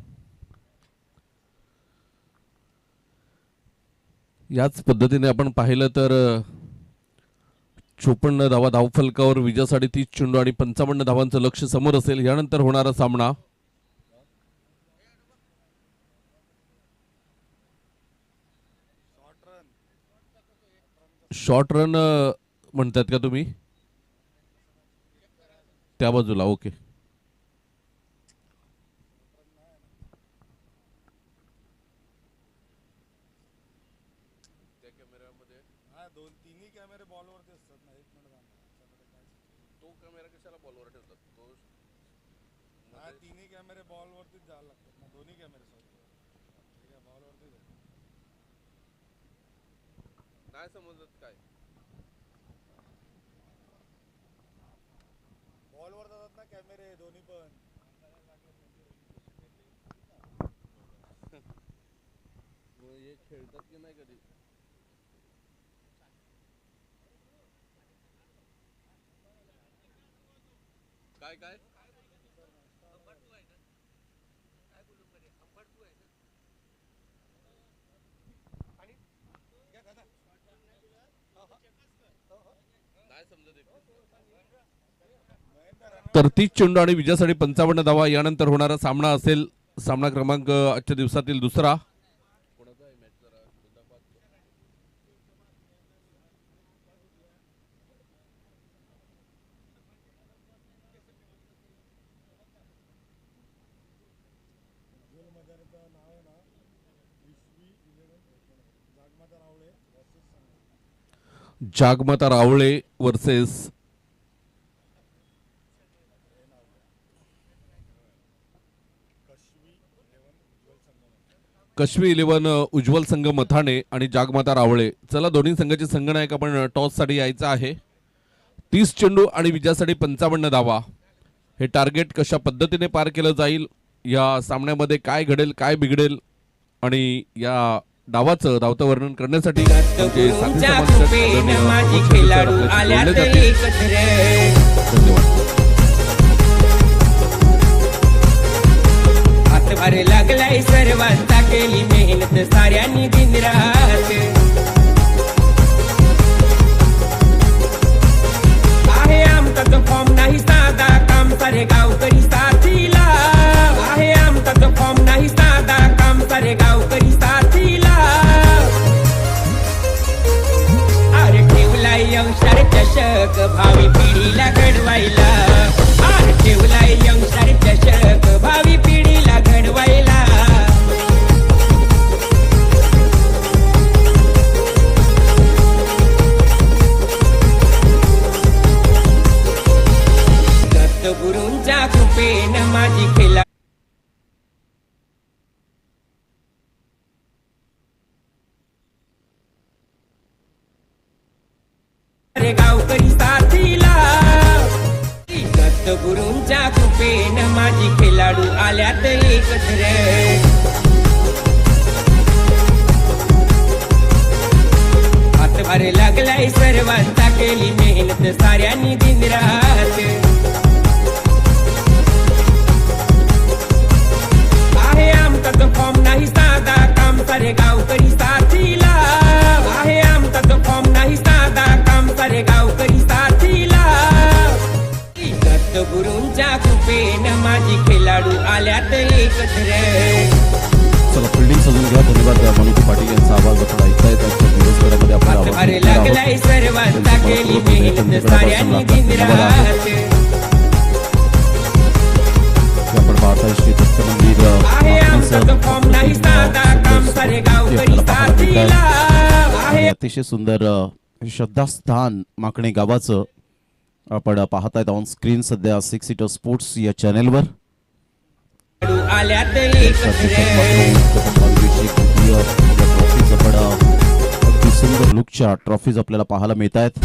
याच पद्धतीने आपण पाहिलं तर 54 धावा धावफलकावर विजयासाठी 30 चेंडू आणि 55 धावांचं लक्ष समोर असेल. यानंतर होणारा सामना शॉर्ट रन म्हणतात का तुम्ही त्या बाजूला? ओके. तिन्ही कॅमेरे बॉलवरती असतात ना. 1 मिनिट तो कॅमेरा कशाला बॉलवर ठेवतात? तो तिन्ही कॅमेरे बॉलवरतीच जायला लागतात ना. दोन्ही कॅमेरे ठीक आहे बॉलवरतीच नाही समजत काय बॉलवर जातात ना कॅमेरे दोन्ही पण. हे खेळतात की नाही कधी? काय काय तर 30 चेंडू आणि विजयासाठी 55 धावा. यानंतर होणारा सामना असेल सामना क्रमांक आजच्या दिवसातील दुसरा. जागमाता रावळे वर्सेस कश्मी 11 उज्ज्वल संघ मथाणे आणि जागमाता रावळे. चला दोन्ही संघाचे संघनायक आपण टॉस साठी यायचं आहे. 30 चेंडू आणि विजयासाठी 55 धावा. हे टार्गेट कशा पद्धतीने पार केलं जाईल, या सामन्यामध्ये काय घडेल काय बिघडेल आणि या डावाचं धावतं वर्णन करण्यासाठी हातभार लागलाय सर्वांचा, केली मेहनत साऱ्यांनी दिन रात. आहे सारे गावकरी साथीला दत्त गुरूंच्या कृपेनं माझी खेळाडू आल्यात एकत्र हातभार लागलाय सर्वांचा केली मेहनत साऱ्यांनी दिन रात आहे आमचा तो फॉर्म नाही साधा काम सारे गावकरी साथीला आहे आमचा तो फॉर्म नाही साधा काम सारे गावकरी साथीला दत्त गुरूंच्या कृपेनं माझी खेळाडू आल्यात एकत्र चला फिल्डिंग सजून घ्या. धन्यवाद मनोज पाटील यांचा आवाज आपण ऐकता येत आजच्या दिवसभरामध्ये आपल्याला आवाज हातभार ऐकता आहोत. लागलाय सर्वांचा केली मेहनत साऱ्यांनी दिन रात आपण पाहताय श्री दत्त मंदिर आहे आमचा तो फॉर्म नाही साधा काम सारे गावकरी साथीला आहे अतिशय सुंदर श्रद्धास्थान माकणे गावाचं आपण पाहतायत ऑन स्क्रीन सध्या 6 सीटर स्पोर्ट्स या चॅनेलवर. आल्यात एकत्र अगदी सुंदर लुकच्या ट्रॉफीज आपल्याला पाहायला मिळत आहेत.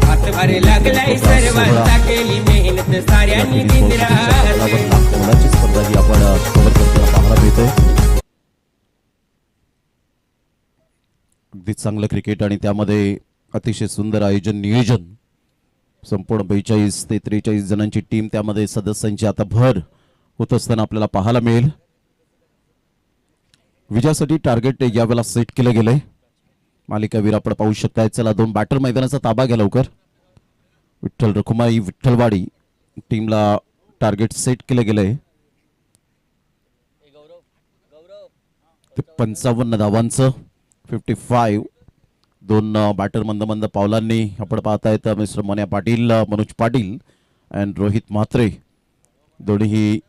हातभार लागलाय सर्वांचा केली मेहनत साऱ्यांनी दिन रात मुलाची स्पर्धा ही आपण कव्हर करताना पाहायला मिळते. अगदी चांगलं क्रिकेट आणि त्यामध्ये अतिशय सुंदर आयोजन नियोजन. संपूर्ण 42 ते 43 जणांची टीम त्यामध्ये सदस्यांची आता भर होत असताना आपल्याला पाहायला मिळेल. विजयासाठी टार्गेट यावेळेला सेट केलं गेलंय. मालिकावीर आपण पाहू शकताय. चला 2 बॅटर मैदानाचा ताबा घ्या लवकर. विठ्ठल रखुमाई विठ्ठलवाडी टीमला टार्गेट सेट केलं गेलंय. ते 55 धावांचं 55. 2 बॅटर मंद पावलांनी आपण पाहतायत मिस्टर मन्या पाटील मनोज पाटील अँड रोहित म्हात्रे दोन्ही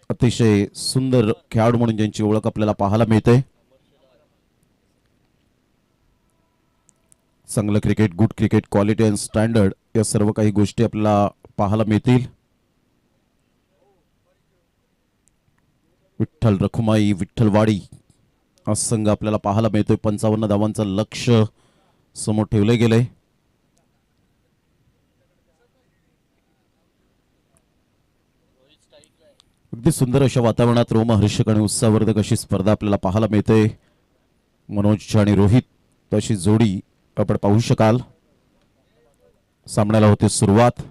अतिशय सुंदर खेळाडू म्हणून ज्यांची ओळख आपल्याला पाहायला मिळते. चांगलं cricket, good cricket, quality and standard या सर्व काही गोष्टी आपल्याला पाहायला मिळतील. विठ्ठल रखुमाई विठ्ठलवाडी हा संघ आपल्याला पाहायला मिळतोय. 55 धावांचं लक्ष्य समोर ठेवले गेले. अगदी सुंदर अशा वातावरणात रोमहर्षक आणि उत्साहवर्धक अशी स्पर्धा आपल्याला पाहायला मिळते. मनोज आणि रोहित अशी जोडी आपण पाहू शकाल. सामन्याला होते सुरुवात.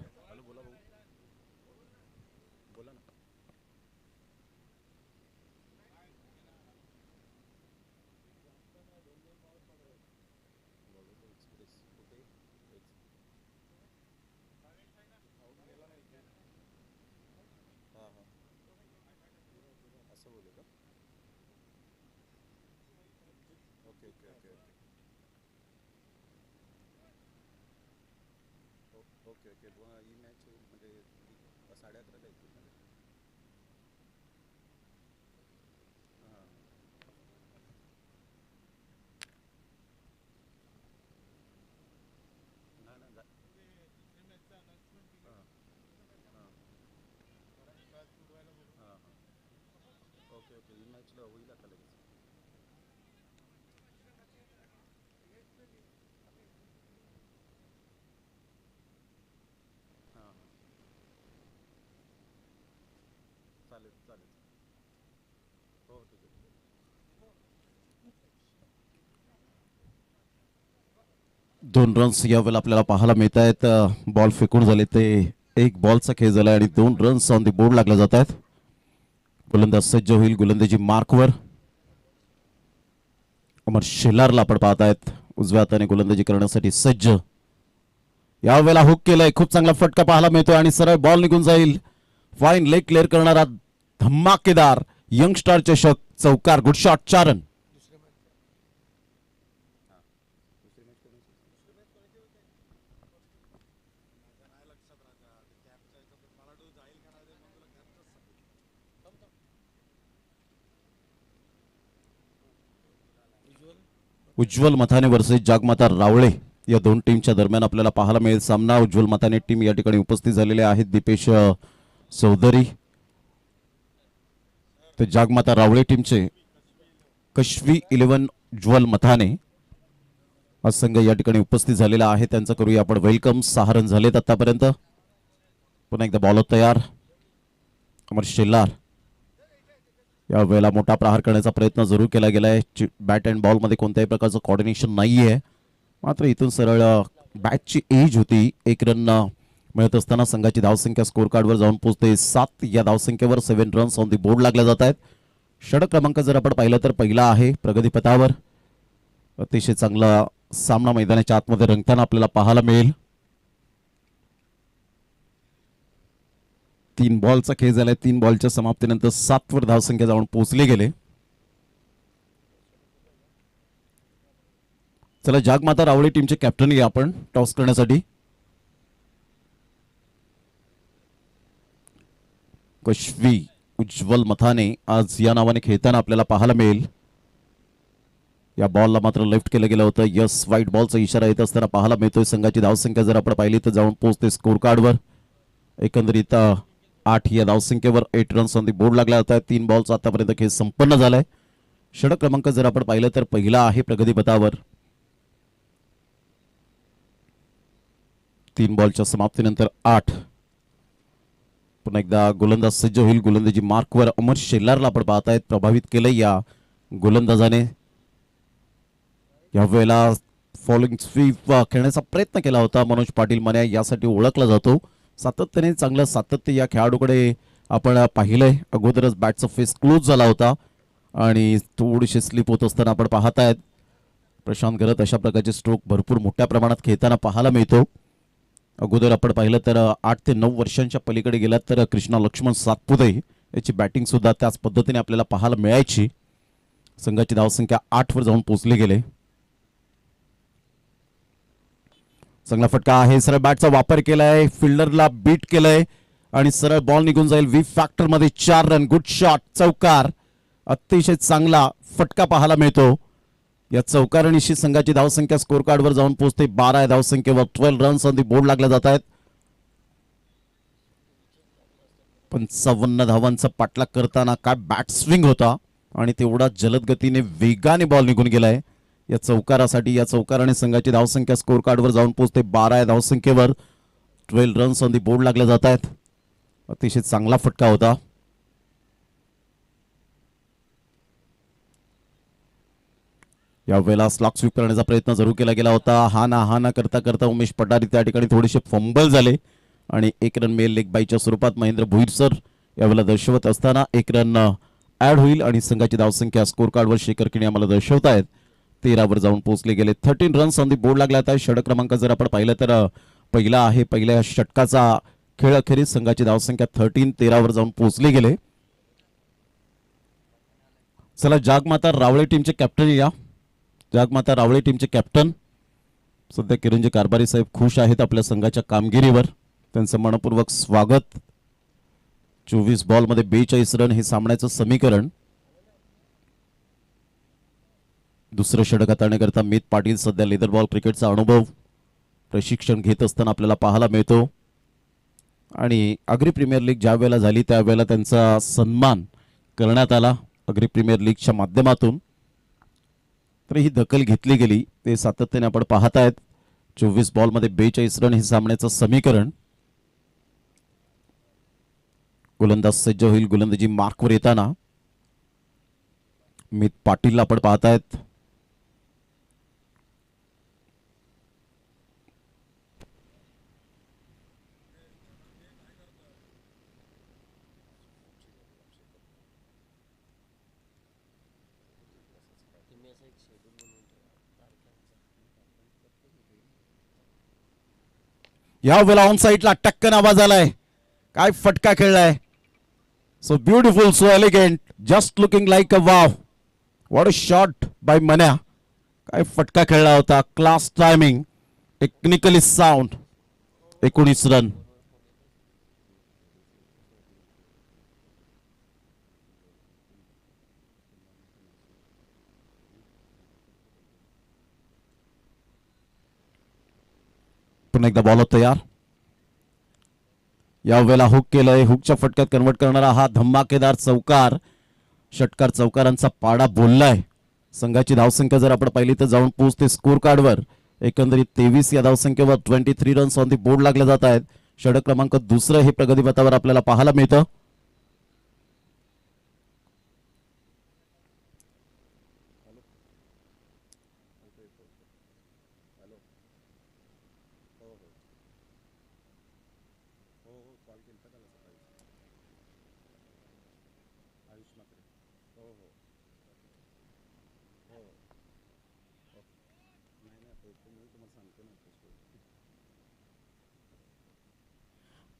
दोन रन्स यावेळेला आपल्याला पाहायला मिळत आहेत. बॉल फेकून झाले ते 1 बॉलचा खेळ झाला आणि 2 रन्स ऑन द बोर्ड लागले जात आहेत. गोलंदाज सज्ज होईल गोलंदाजी मार्कवर. अमर शेलारला आपण पाहतायत उजव्या हाताने गोलंदाजी करण्यासाठी सज्ज. यावेळेला हुक केलंय. खूप चांगला फटका पाहायला मिळतोय आणि सरळ बॉल निघून जाईल. फाईन लेग क्लिअर करणारा धमाकेदार यंगस्टार चषक चौकार. Good shot. 4 रन. उज्ज्वल मथाने वर्सेस जागमाता रावळे या 2 टीमच्या दरम्यान आपल्याला पाहायला मिळेल सामना. उज्ज्वल मथाने टीम या ठिकाणी उपस्थित झालेले आहेत. दीपेश चौधरी. तर जागमाता रावळे टीमचे कश्वी 11 उज्ज्वल मथाने. हा संघ या ठिकाणी उपस्थित झालेला आहे, त्यांचं करूया आपण वेलकम. 6 रन झालेत आतापर्यंत. पुन्हा एकदा बॉलर तयार. अमर शेलार या वेळेला मोठा प्रहार करण्याचा प्रयत्न जरूर केला गेलाय. बॅट अँड बॉल मध्ये कोणत्याही प्रकारचं कॉर्डिनेशन नाहीये, मात्र इथून सरळ बॅटची एज होती. 1 रन मिळत असताना संघाची धावसंख्या स्कोर कार्डवर जाऊन पोहोचते 7. या धावसंख्येवर 7 रन्स ऑन दी बोर्ड लागल्या जात आहेत. षटक क्रमांक जर आपण पाहिलं तर पहिला आहे प्रगतीपथावर. अतिशय चांगला सामना मैदानाच्या आतमध्ये रंगताना आपल्याला पाहायला मिळेल. 3 बॉलचा खेळ झालाय. 3 बॉलच्या समाप्तीनंतर 7 वर धावसंख्या जाऊन पोहोचले गेले. चला जागमाता रावळे टीमचे कॅप्टन घ्या आपण टॉस करण्यासाठी. कश्वी उज्ज्वल मथाने आज या नावाने खेळताना आपल्याला पाहायला मिळेल. या बॉलला मात्र लेफ्ट केलं गेलं होतं. यस, व्हाईट बॉलचा इशारा येत असताना पाहायला मिळतोय. संघाची धावसंख्या जर आपण पाहिली तर जाऊन पोहोचते स्कोर कार्डवर. एकंदरीत 8 या धावसंख्येवर 8 रन्स ऑन दी बोर्ड लागला होता. 3 बॉलचा आतापर्यंत खेळ संपन्न झालाय. षटक क्रमांक जर आपण पाहिलं तर पहिला आहे प्रगतीपथावर. 3 बॉलच्या समाप्तीनंतर 8. पुन्हा एकदा गोलंदाज सज्ज होईल. गोलंदाजी मार्कवर अमर शेलारला आपण पाहतायत. प्रभावित केलंय या गोलंदाजाने. यावेळेला फॉलोइंग स्वीप खेळण्याचा प्रयत्न केला होता. मनोज पाटील मन्या यासाठी ओळखला जातो. सातत्याने चांगलं सातत्य या खेळाडूकडे आपण पाहिलंय. अगोदरच बॅटचा फेस क्लोज झाला होता आणि थोडीशी स्लिप होत असताना आपण पाहतायत. प्रशांत घरत अशा प्रकारचे स्ट्रोक भरपूर मोठ्या प्रमाणात खेळताना पाहायला मिळतो. अगोदर आपण पाहिलं तर 8 ते 9 वर्षांच्या पलीकडे गेलात तर कृष्णा लक्ष्मण सातपुते याची बॅटिंग सुद्धा त्याच पद्धतीने आपल्याला पाहायला मिळायची. संघाची धावसंख्या 8 वर जाऊन पोहोचले गेले. चांगला फटका आहे. सरळ बॅटचा वापर केलाय. फिल्डरला बीट केलंय आणि सरळ बॉल निघून जाईल. वी फॅक्टर मध्ये 4 रन. Good shot. चौकार. अतिशय चांगला फटका पाहायला मिळतो. या चौकारणीशी संघाची धावसंख्या स्कोर कार्डवर जाऊन पोहोचते 12 या धावसंख्येवर. 12 रन्स ऑन दी बोर्ड लागल्या जात आहेत. 55 धावांचा पाठलाग करताना काय बॅट स्विंग होता आणि तेवढा जलद गतीने वेगाने बॉल निघून गेलाय. या चौकारासाठी या चौकाराने संघाची धावसंख्या स्कोर कार्डवर जाऊन पोहोचते 12 या धावसंख्येवर. 12 रन्स ऑन दी बोर्ड लागल्या जात आहेत. अतिशय चांगला फटका होता. यावेळेला स्लॉक स्वीप करण्याचा प्रयत्न जरूर केला गेला होता. हा ना करता करता उमेश पटारी त्या ठिकाणी थोडेसे फंबल झाले आणि 1 रन मिळेल लेग बाईच्या स्वरूपात. महेंद्र भोईर सर यावेळेला दर्शवत असताना 1 रन ऍड होईल आणि संघाची धावसंख्या स्कोर कार्डवर शेखर किणी आम्हाला दर्शवतायत 13 वर जाऊन पोहोचले गेले. 13 रन्स ऑन दी बोर्ड लागला आहे. षटक क्रमांक जर आपण पाहिलं तर पहिला आहे. पहिल्या षटकाचा खेळ अखेरीस संघाची धावसंख्या 13 वर जाऊन पोहोचले गेले. चला जागमाता रावळे टीमचे कॅप्टन या. जागमाता रावळे टीमचे कॅप्टन सध्या किरणजी कारभारी साहेब खुश आहेत आपल्या संघाच्या कामगिरीवर. त्यांचं मनपूर्वक स्वागत. 24 बॉल मध्ये 42 रन हे सामन्याचं समीकरण. दुसरं षटक हाताळण्याकरता मित पाटील सध्या लेदर बॉल क्रिकेटचा अनुभव प्रशिक्षण घेत असताना आपल्याला पाहायला मिळतो आणि अग्री प्रीमियर लीग ज्या वेळेला झाली त्यावेळेला त्यांचा सन्मान करण्यात आला अग्री प्रीमियर लीगच्या माध्यमातून. तर ही दखल घेतली गेली ते सातत्याने आपण पाहत आहेत. 24 बॉल मध्ये 42 रन हे सामन्याचं समीकरण. गोलंदाज सज्ज होईल. गोलंदाजी मार्कवर येताना मित पाटीलला आपण पाहतायत. या वेळेला ऑन साईडला टक्कन आवाज आलाय. काय फटका खेळलाय. So beautiful, so elegant, just looking like a wow. What a shot bye Manya. काय फटका खेळला होता. Class timing, technically sound. 19 run. पुन्हा एकदा बॉलर तयार. यावेळेला हुक केलंय. हुकच्या फटक्यात कन्वर्ट करणारा हा धमाकेदार चौकार. षटकार चौकारांचा पाडा बोललाय. संघाची धावसंख्या जर आपण पाहिली तर जाऊन पोहोचते स्कोर कार्डवर एकंदरीत 23 या धावसंख्येवर 23 रन्स ऑन दी बोर्ड लागले जात आहेत. षटक क्रमांक दुसरं हे प्रगतीपथावर आपल्याला पाहायला मिळतं.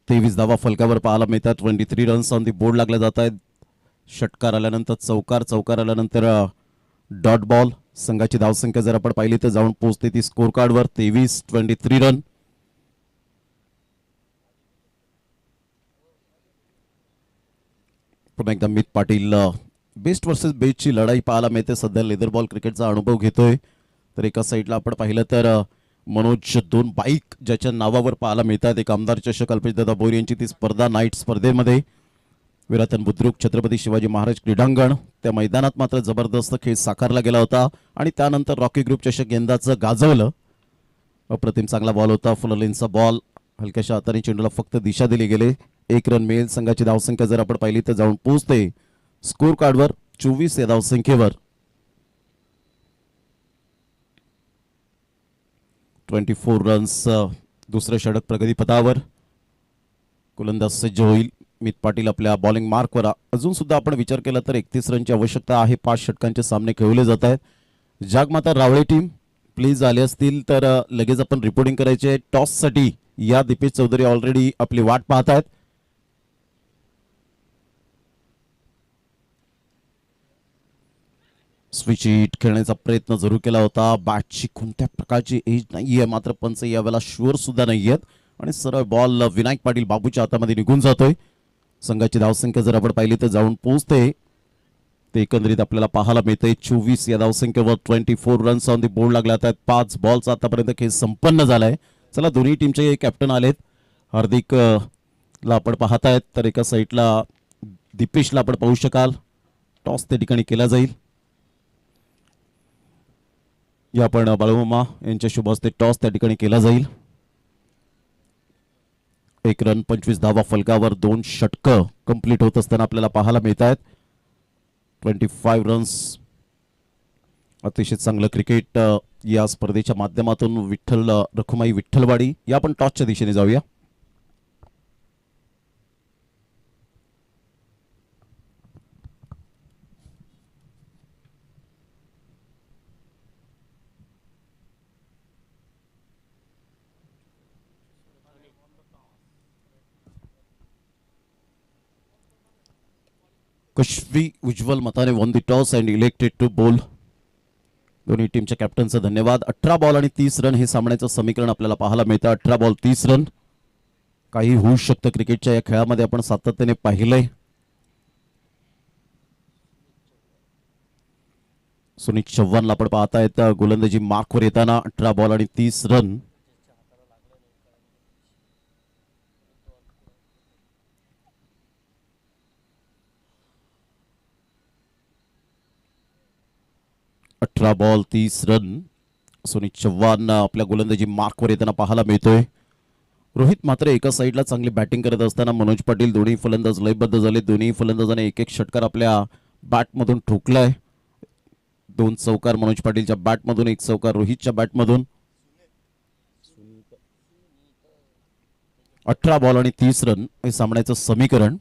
तेवीस धावा फलकावर पाहायला मिळतात. 23 रन्स ऑन दी बोर्ड लागले जात आहेत. षटकार आल्यानंतर चौकार आल्यानंतर डॉट बॉल. संघाची धावसंख्या जर आपण पाहिली तर जाऊन पोहोचते ती स्कोर कार्डवर 23 रन. पुन्हा एकदा मित पाटील बेस्ट वर्सेस बेस्टची लढाई पाहायला मिळते. सध्या लेदर बॉल क्रिकेटचा अनुभव घेतोय. तर एका साईडला आपण पाहिलं तर मनोज 2 बाईक ज्याच्या नावावर पाहायला मिळतात. एक आमदार चषक अल्पेशदादा बोर यांची ती स्पर्धा नाईट स्पर्धेमध्ये विरातन बुद्रुक छत्रपती शिवाजी महाराज क्रीडांगण त्या मैदानात मात्र जबरदस्त खेळ साकारला गेला होता आणि त्यानंतर रॉकी ग्रुप चषक यंदाचं गाजवलं. अप्रतिम चांगला बॉल होता. फुललेनचा बॉल हलक्याशा हाताने चेंडूला फक्त दिशा दिली गेले. 1 रन मिळेल. संघाची धावसंख्या जर आपण पाहिली तर जाऊन पोहोचते स्कोर कार्डवर 24 या धावसंख्येवर. 24 रन्स. दुसरं षटक प्रगतीपथावर. गोलंदाज सज्ज होईल. मित पाटील आपल्या बॉलिंग मार्कवर. अजून सुद्धा आपण विचार केला तर 31 रनची आवश्यकता आहे. 5 षटकांचे सामने खेळले जात आहेत. जागमाता रावळे टीम प्लीज आले असतील तर लगेच आपण रिपोर्टिंग करायचे. टॉससाठी या दीपेश चौधरी ऑलरेडी आपली वाट पाहत आहेत. स्विच हिट खेळण्याचा प्रयत्न जरूर केला होता. बॅटची कोणत्या प्रकारची एज नाहीये मात्र पंच यावेळेला शुअर सुद्धा नाहीयेत आणि सरळ बॉल विनायक पाटील बाबूच्या हातामध्ये निघून जातोय. संघाची धावसंख्या जर आपण पाहिली तर जाऊन पोहोचते ते एकंदरीत आपल्याला पाहायला मिळते 24 या धावसंख्येवर. 24 रन्स ऑन दी बोर्ड लागले आहेत. 5 बॉलचा आतापर्यंत खेळ संपन्न झालाय. चला दोन्ही टीमचे कॅप्टन आलेत. हार्दिक ला आपण पाहतायत तर एका साईडला दीपेशला आपण पाहू शकाल. टॉस त्या ठिकाणी केला जाईल. या आपण बाळूमामा यांच्या शुभ हस्ते टॉस त्या ठिकाणी केला जाईल. 1 रन 25 धावा फलकावर 2 षटकं कंप्लीट होत असताना आपल्याला पाहायला मिळत आहेत. 25 रन्स. अतिशय चांगलं क्रिकेट या स्पर्धेच्या माध्यमातून विठ्ठल रखुमाई विठ्ठलवाडी या आपण टॉसच्या दिशेने जाऊया. कश्वी उज्ज्वल मताने won the toss and elected to bowl. दोन्ही टीमच्या कॅप्टनचं धन्यवाद. 18 बॉल आणि 30 रन हे सामन्याचं समीकरण आपल्याला पाहायला मिळतं. 18 बॉल 30 रन. काही होऊ शकतं क्रिकेटच्या या खेळामध्ये आपण सातत्याने पाहिलंय. सुनीत चव्हाणला आपण पाहतायत गोलंदाजी मार्कवर येताना. 18 बॉल आणि 30 रन. Ball 30 run. सुनीत चव्हाण आपल्या गोलंदाजी मार्कवर येताना पाहायला मिळतोय. रोहित मात्र एका साईडला चांगली बॅटिंग करत असताना मनोज पाटील दोन्ही फलंदाज लयबद्ध झाले. दोन्ही फलंदाजाने एक एक षटकार आपल्या बॅटमधून ठोकलाय. 2 चौकार मनोज पाटीलच्या बॅटमधून, 1 चौकार रोहितच्या बॅटमधून. 18 बॉल आणि 30 रन हे सामन्याचं समीकरण.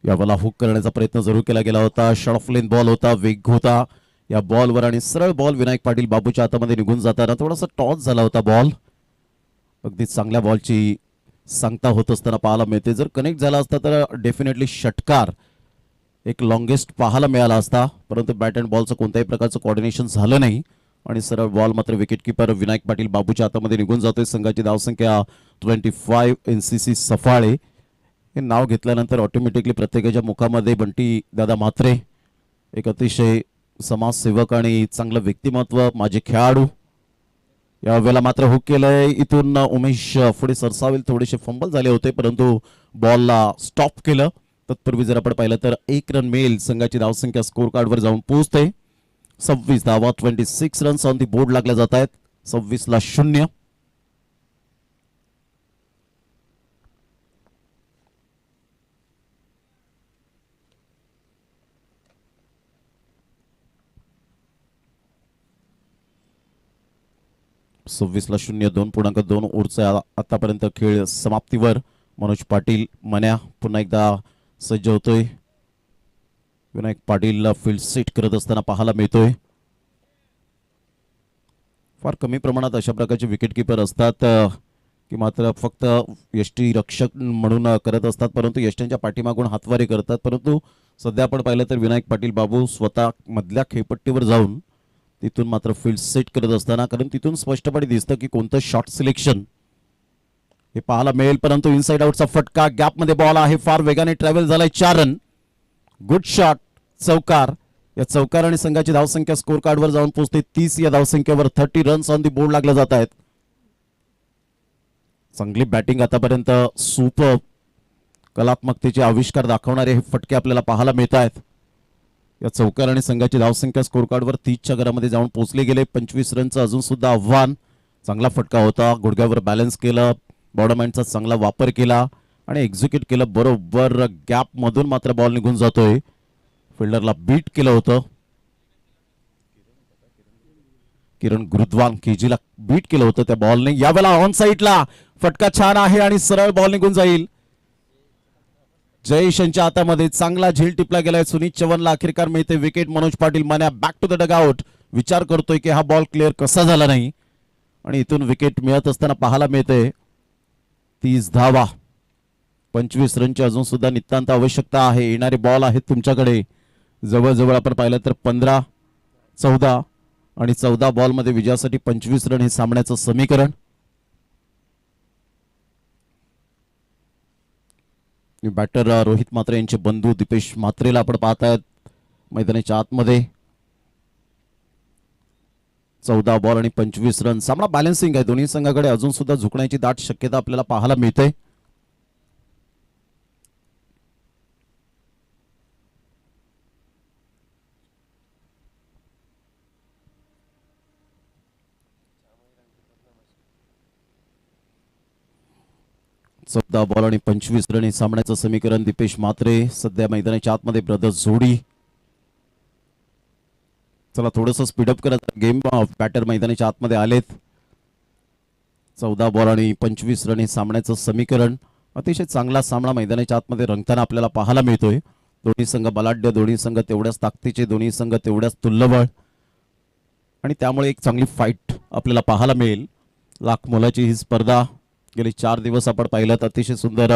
यावेळेला हुक करण्याचा प्रयत्न जरूर केला गेला होता. शॉर्ट ऑफ लेन बॉल होता. वेग होता या बॉलवर आणि सरळ बॉल विनायक पाटील बाबूच्या हातामध्ये निघून जाताना थोडासा टॉस झाला होता बॉल. अगदी चांगल्या बॉलची सांगता होत असताना पाहायला मिळते. जर कनेक्ट झाला असता तर डेफिनेटली षटकार एक लॉंगेस्ट पाहायला मिळाला असता. परंतु बॅट अँड बॉलचं कोणत्याही प्रकारचं कोऑर्डिनेशन झालं नाही आणि सरळ बॉल मात्र विकेट किपर विनायक पाटील बाबूच्या हातामध्ये निघून जातोय. संघाची धावसंख्या 25. NCC सफाळे हे नाव घेतल्यानंतर ऑटोमॅटिकली प्रत्येकाच्या मुखामध्ये बंटी दादा म्हात्रे एक अतिशय समाजसेवक आणि चांगलं व्यक्तिमत्व माझे खेळाडू. यावेळेला मात्र हुक केलंय इथून उमेश पुढे सरसावेल. थोडेसे फंबल झाले होते परंतु बॉलला स्टॉप केलं. तत्पूर्वी जर आपण पाहिलं तर 1 रन मिळेल. संघाची धावसंख्या स्कोर कार्डवर जाऊन पोहोचते 26 धावा. 26 रन्स ऑन दी बोर्ड लागल्या जात आहेत. 26-0. सव्वीसला 0. 2.2 ओव्हरचा आतापर्यंत खेळ समाप्तीवर. मनोज पाटील मन्या पुन्हा एकदा सज्ज होतोय. विनायक पाटील फील्ड सेट करत असताना पाहायला मिळतोय. फार कमी प्रमाणात अशा प्रकारचे विकेट किपर असतात की मात्र फक्त यष्टी रक्षक म्हणून करत असतात परंतु यष्ट्यांच्या पाठीमागून हातवारे करतात. परंतु सध्या आपण पाहिलं तर विनायक पाटील बाबू स्वतः मधल्या खेळपट्टीवर जाऊन तिथून मात्र फील्ड सेट करत असताना, कारण तिथून स्पष्टपणे दिसतं की कोणतं शॉट सिलेक्शन हे पाहायला मिळेल. परंतु इनसाइड आउटचा फटका, गॅपमध्ये बॉल आहे, फार वेगाने ट्रॅव्हल झालाय. 4 रन. Good shot. चौकार. या चौकार आणि संघाची धावसंख्या स्कोर कार्डवर जाऊन पोहोचते 30 या धावसंख्येवर. 30 रन्स ऑन दी बोर्ड लागले जात आहेत. चांगली बॅटिंग आतापर्यंत. सुपर कलात्मकतेचे आविष्कार दाखवणारे हे फटके आपल्याला पाहायला मिळत आहेत. या चौकार आणि संघाची धावसंख्या स्कोर कार्डवर 30च्या घरामध्ये जाऊन पोहोचले गेले. 25 रनचं अजून सुद्धा आव्हान. चांगला फटका होता. गुडघ्यावर बॅलन्स केलं. बॉडम हँडचा चांगला वापर केला आणि एक्झिक्यूट केलं. बरोबर गॅप मधून मात्र बॉल निघून जातोय. फिल्डरला बीट केलं होतं. किरण गुरुद्वान केजीला बीट केलं होतं त्या बॉलने. यावेळेला ऑन साईडला फटका छान आहे आणि सरळ बॉल निघून जाईल. जयेश यांच्या हातामध्ये चांगला झेल टिपला गेलाय. सुनीत चव्हाणला अखेरकार मिळते विकेट. मनोज पाटील मान्या बॅक टू द डगआउट. विचार करतोय की हा बॉल क्लिअर कसा झाला नाही आणि इथून विकेट मिळत असताना पाहायला मिळते 30 धावा. 25 रनची अजून सुद्धा नितांत आवश्यकता आहे. येणारे बॉल आहेत तुमच्याकडे जवळजवळ आपण पाहिलं तर 15, 14 आणि 14 बॉलमध्ये विजयासाठी 25 रन हे सामन्याचं समीकरण. बॅटर रोहित म्हात्रे यांचे बंधू दीपेश म्हात्रेला आपण पाहतायत मैदानाच्या आतमध्ये. 14 बॉल आणि 25 रन. सामना बॅलन्सिंग आहे. दोन्ही संघाकडे अजून सुद्धा झुकण्याची दाट शक्यता आपल्याला पाहायला मिळते. चौदा बॉल आणि 25 रन हे सामन्याचं समीकरण. दीपेश म्हात्रे सध्या मैदानाच्या आतमध्ये ब्रदर्स जोडी. चला थोडंसं स्पीडअप करत गेम. बॅटर मैदानाच्या आतमध्ये आलेत. 14 बॉल आणि 25 रन हे सामन्याचं समीकरण. अतिशय चांगला सामना मैदानाच्या आतमध्ये रंगताना आपल्याला पाहायला मिळतोय. दोन्ही संघ बलाढ्य, दोन्ही संघ तेवढ्याच ताकदीचे, दोन्ही संघ तेवढ्याच तुल्यबळ आणि त्यामुळे एक चांगली फाईट आपल्याला पाहायला मिळेल. लाख मोलाची ही स्पर्धा. गेली 4 दिवस आपण पाहिलात. अतिशय सुंदर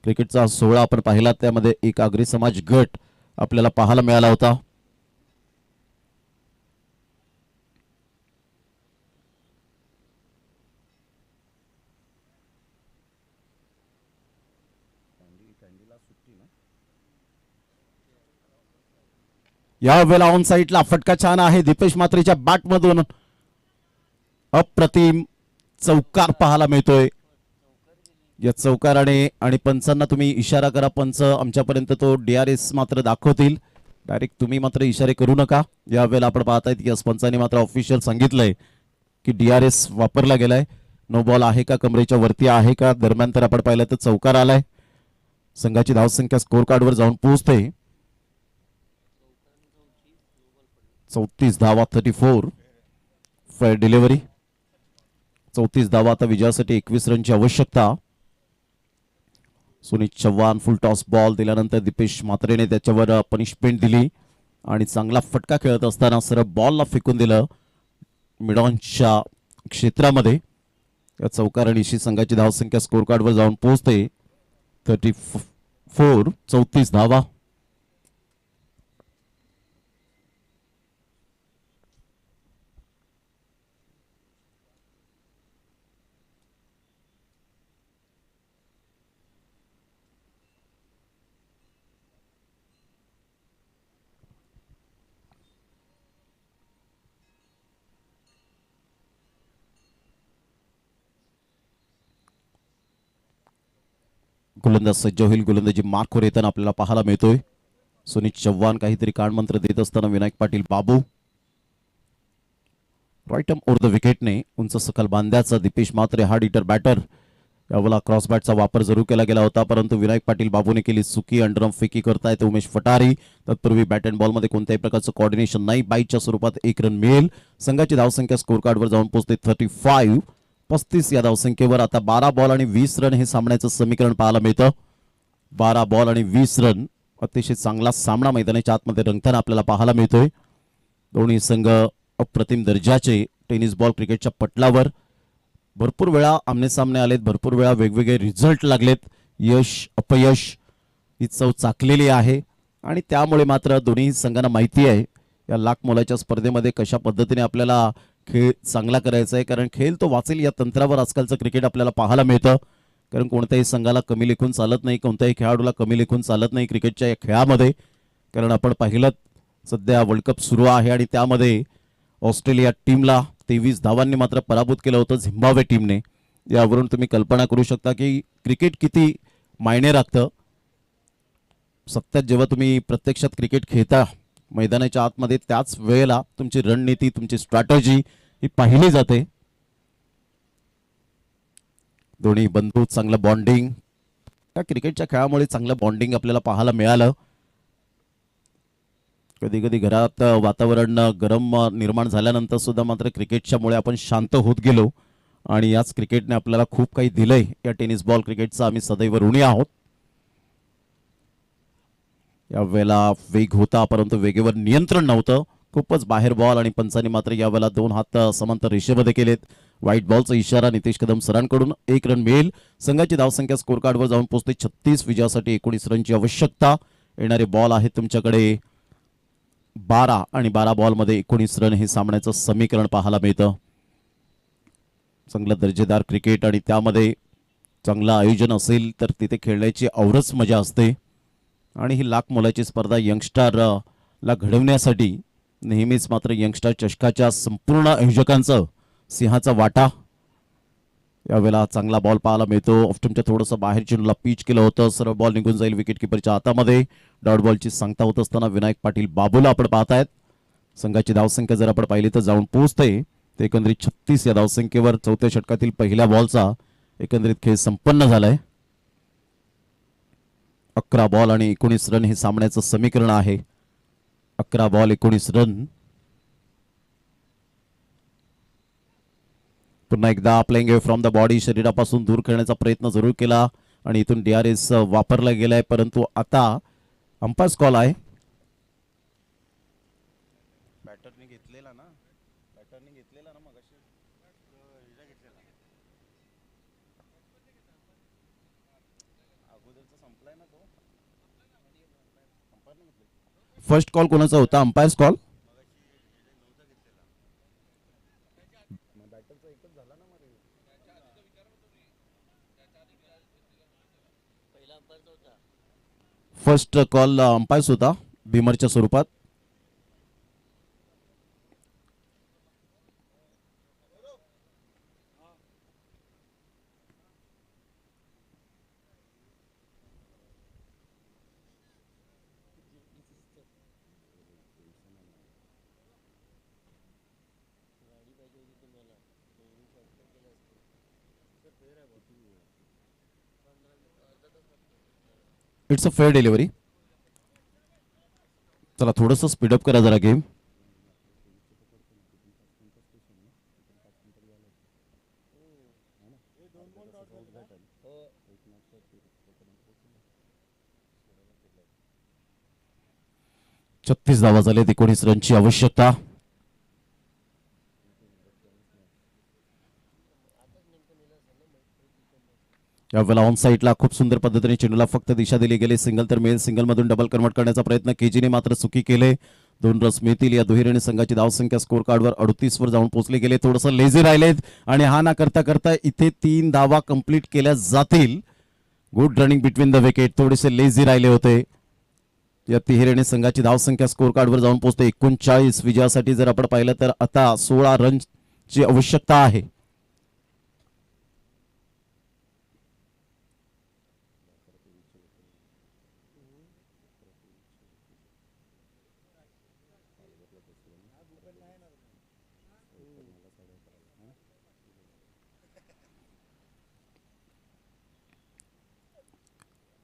क्रिकेटचा सोहळा आपण पाहिला. त्यामध्ये एक आगरी समाज गट आपल्याला पाहायला मिळाला होता. यावेळेला ऑन साईडला फटका छान आहे. दीपेश म्हात्रेच्या बॅटमधून अप्रतिम चौकार पाहायला मिळतोय. या चौकाराने आणि पंचांना तुम्ही इशारा करा. पंच आमच्यापर्यंत तो DRS मात्र दाखवतील. डायरेक्ट तुम्ही मात्र इशारे करू नका. यावेळेला आपण पाहतायत की पंचांनी मात्र ऑफिशियल सांगितलंय की DRS वापरला गेलाय. नो बॉल आहे का, कमरेच्या वरती आहे का. दरम्यान तर आपण पाहिलं तर चौकार आलाय. संघाची धावसंख्या स्कोर कार्डवर जाऊन पोहोचते 34 धावा. 34 फेअर डिलिव्हरी. 34 धावा. आता विजयासाठी 21 रनची आवश्यकता. सुनीत चव्हाण फुल टॉस बॉल दिल्यानंतर दीपेश म्हात्रेने त्याच्यावर पनिशमेंट दिली आणि चांगला फटका खेळत असताना सरळ बॉलला फेकून दिलं मिडॉनच्या क्षेत्रामध्ये. या चौकारणीशी संघाची धावसंख्या स्कोर कार्डवर जाऊन पोहोचते 34 धावा. गोलंदाज सज्ज होईल. गोलंदाजी मार्कवर येताना आपल्याला पाहायला मिळतोय. सुनीत चव्हाण काहीतरी कानमंत्र देत असताना Vinayak Patil Babu right over the विकेटने उंच सकल बांध्याचा Deepesh Mhatre hard hitter batter. यावेळेला क्रॉस बॅटचा वापर जरूर केला गेला होता, परंतु विनायक पाटील बाबूने केली चुकी. अंडरम फेकी करतायत उमेश फटारी. तत्पूर्वी बॅट अँड बॉलमध्ये कोणत्याही प्रकारचं कॉर्डिनेशन नाही. बाईच्या स्वरूपात 1 रन मिळेल. संघाची धावसंख्या स्कोर कार्डवर जाऊन पोहोचते 35 या धावसंख्येवर. आता 12 बॉल आणि 20 रन हे सामन्याचं समीकरण पाहायला मिळतं. 12 बॉल आणि 20 रन अतिशय चांगला सामना मैदानाच्या आतमध्ये रंगताना आपल्याला पाहायला मिळतोय. दोन्ही संघ अप्रतिम दर्जाचे टेनिस बॉल क्रिकेटच्या पटलावर भरपूर वेळा आमने सामने आलेत, भरपूर वेळा वेगवेगळे रिझल्ट लागलेत. यश अपयश ही चव चाकलेली आहे आणि त्यामुळे मात्र दोन्ही संघांना माहिती आहे या लाख मोलाच्या स्पर्धेमध्ये कशा पद्धतीने आपल्याला खेळ चांगला करायचा आहे. कारण खेळ तो वाचेल या तंत्रावर आजकालचं क्रिकेट आपल्याला पाहायला मिळतं. कारण कोणत्याही संघाला कमी लेखून चालत नाही, कोणत्याही खेळाडूला कमी लेखून चालत नाही क्रिकेटच्या या खेळामध्ये. कारण आपण पाहिलं सध्या वर्ल्ड कप सुरू आहे आणि त्यामध्ये ऑस्ट्रेलिया टीमला 23 धावांनी मात्र पराभूत केलं होतं झिम्बाब्वे टीमने. यावरून तुम्ही कल्पना करू शकता की क्रिकेट किती मायने राखतं. सत्यात जेव्हा तुम्ही प्रत्यक्षात क्रिकेट खेळता मैदानाच्या आतमध्ये त्याच वेळेला तुमची रणनीती तुमची स्ट्रॅटेजी ही पाहिली जाते. दोन्ही बंधू चांगलं बॉन्डिंग त्या क्रिकेटच्या खेळामुळे चांगलं बॉन्डिंग आपल्याला पाहायला मिळालं. कधी कधी घरात वातावरण गरम निर्माण झाल्यानंतर सुद्धा मात्र क्रिकेटच्यामुळे आपण शांत होत गेलो आणि याच क्रिकेटने आपल्याला खूप काही दिलंय. या टेनिस बॉल क्रिकेटचा आम्ही सदैव ऋणी आहोत. यावेळेला वेग होता परंतु वेगेवर नियंत्रण नव्हतं. खूपच बाहेर बॉल आणि पंचांनी मात्र यावेळेला 2 हात समांतर रेषेमध्ये केलेत. व्हाईट बॉलचा इशारा नितेश कदम सरांकडून. 1 रन मिळेल. संघाची धावसंख्या स्कोर कार्डवर जाऊन पोहोचते 36. विजयासाठी 19 रनची आवश्यकता. येणारे बॉल आहेत तुमच्याकडे 12 आणि 12 बॉलमध्ये 19 रन हे सामन्याचं समीकरण पाहायला मिळतं. चांगलं दर्जेदार क्रिकेट आणि त्यामध्ये चांगलं आयोजन असेल तर तिथे खेळण्याची औरच मजा असते. आणि ही लाख मोलाची स्पर्धा यंगस्टारला घडवण्यासाठी नेहमीच मात्र यंगस्टार चषकाच्या संपूर्ण आयोजकांचं सिंहाचा वाटा. यावेळेला चांगला बॉल पाहायला मिळतो. ऑफ्टमच्या थोडंसं बाहेर चेंडूला पिच केलं होतं. सर्व बॉल निघून जाईल विकेट किपरच्या हातामध्ये. डॉट बॉलची सांगता होत असताना विनायक पाटील बाबूला आपण पाहतायत. संघाची धावसंख्या जर आपण पाहिली तर जाऊन पोहोचते ते एकंदरीत 36 या धावसंख्येवर. 4थ्या षटकातील पहिल्या बॉलचा एकंदरीत खेळ संपन्न झालाय. 11 बॉल आणि 19 रन हे सामन्याचं समीकरण आहे. 11 बॉल 19 रन. पुन्हा एकदा playing away from the body शरीरापासून दूर खेळण्याचा प्रयत्न जरूर केला आणि इथून DRS वापरला गेलाय परंतु आता अंपायर्स कॉल आहे. बॅटरने घेतलेला ना मगाशी अगोदरचा संपलाय ना तो. फर्स्ट कॉल कोणाचा होता? Umpires call. First call umpires होता भीमरच्या स्वरूपात. It's a fair delivery. चला थोडंसं स्पीडअप करा जरा गेम. छत्तीस धावा झाले. 19 रनची आवश्यकता. यावेळेला ऑन साईडला खूप सुंदर पद्धतीने चेंडूला फक्त दिशा दिली गेली. सिंगल तर मिळेल. सिंगल मधून डबल कन्वर्ट करण्याचा प्रयत्न केजीने मात्र चुकी केले. 2 रन्स मिळतील. या दुहेरीने संघाची धावसंख्या स्कोर कार्डवर 38 वर जाऊन पोहोचले गेले. थोडंसं लेझी राहिलेत आणि हा ना करता करता इथे 3 धावा कंप्लीट केल्या जातील. Good running between the wicket. थोडेसे लेझी राहिले होते. या तिहेरीने संघाची धावसंख्या स्कोर कार्डवर जाऊन पोहोचते 39. विजयासाठी जर आपण पाहिलं तर आता 16 रनची आवश्यकता आहे.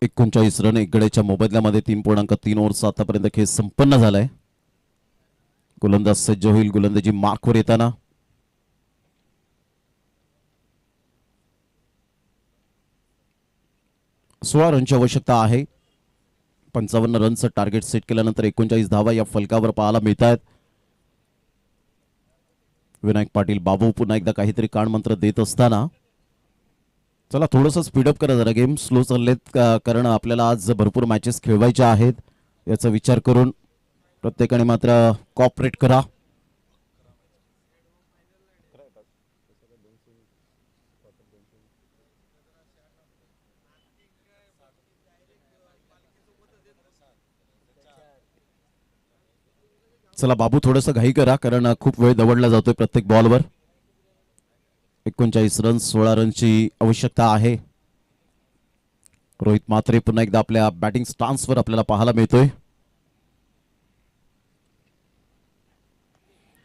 एकोणचाळीस रन एक गड्याच्या मोबदल्यामध्ये 3.3 ओव्हरचा आतापर्यंत खेळ संपन्न झालाय. गोलंदाज सज्ज होईल गोलंदाजी मार्कवर येताना. सोळा रनची आवश्यकता आहे. 55 रनचं टार्गेट सेट केल्यानंतर 39 धावा या फलकावर पाहायला मिळत आहेत. विनायक पाटील बाबू पुन्हा एकदा काहीतरी कानमंत्र देत असताना. चला थोडंसं स्पीडअप करा जरा, गेम स्लो चाललेत कारण आपल्याला आज भरपूर मॅचेस खेळवायच्या आहेत. याचा विचार करून प्रत्येकाने मात्र कॉपरेट करा. चला बाबू थोडंसं घाई करा कारण खूप वेळ दवडला जातोय प्रत्येक बॉलवर. 39 रन 16 रनची आवश्यकता आहे. रोहित म्हात्रे पुन्हा एकदा आपल्या बॅटिंग स्टान्सवर आपल्याला पाहायला मिळतोय.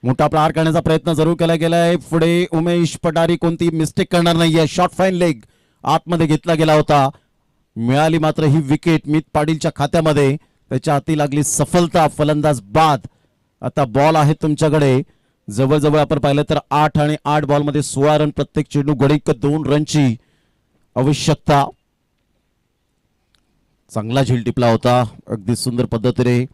मोठा प्रहार करण्याचा प्रयत्न जरूर केला गेलाय. पुढे उमेश पटारी कोणती मिस्टेक करणार नाहीये. शॉर्ट फाईन लेग आतमध्ये घेतला गेला होता. मिळाली मात्र ही विकेट मित पाटीलच्या खात्यामध्ये. त्याच्या हाती लागली सफलता. फलंदाज बाद. आता बॉल आहे तुमच्याकडे. जवळजवळ आपण पाहिलं तर 8 आणि 8 बॉलमध्ये 16 रन. प्रत्येक चेंडू गडीक 2 रनची आवश्यकता. चांगला झेल टिपला होता. अगदी सुंदर पद्धतीने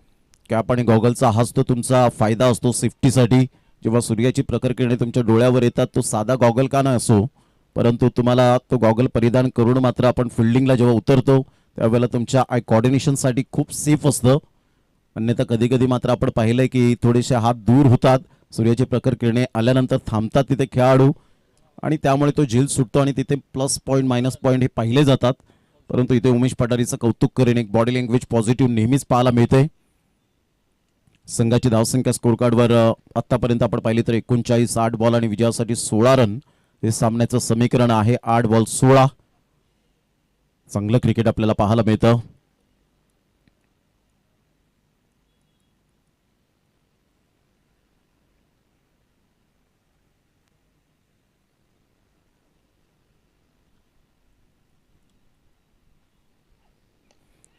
कॅप आणि गॉगलचा हाच तो तुमचा फायदा असतो सेफ्टीसाठी. जेव्हा सूर्याची प्रखर किरणे तुमच्या डोळ्यावर येतात तो साधा गॉगल का नाही असो, परंतु तुम्हाला तो गॉगल परिधान करून मात्र आपण फिल्डिंगला जेव्हा उतरतो त्यावेळेला तुमच्या आय कॉर्डिनेशनसाठी खूप सेफ असतं. अन्यथा कधी कधी मात्र आपण पाहिलंय की थोडेसे हात दूर होतात. सूर्याची प्रखर किरणे आल्यानंतर थांबतात तिथे खेळाडू आणि त्यामुळे तो झेल सुटतो आणि तिथे प्लस पॉईंट मायनस पॉईंट हे पाहिले जातात. परंतु इथे उमेश पठारीचं कौतुक करेन. एक बॉडी लँग्वेज पॉझिटिव्ह नेहमीच पाहायला मिळते. संघाची धावसंख्या स्कोर कार्डवर आतापर्यंत आपण पाहिली तर 39 8 बॉल आणि विजयासाठी 16 रन हे सामन्याचं समीकरण आहे. 8 बॉल 16. चांगलं क्रिकेट आपल्याला पाहायला मिळतं.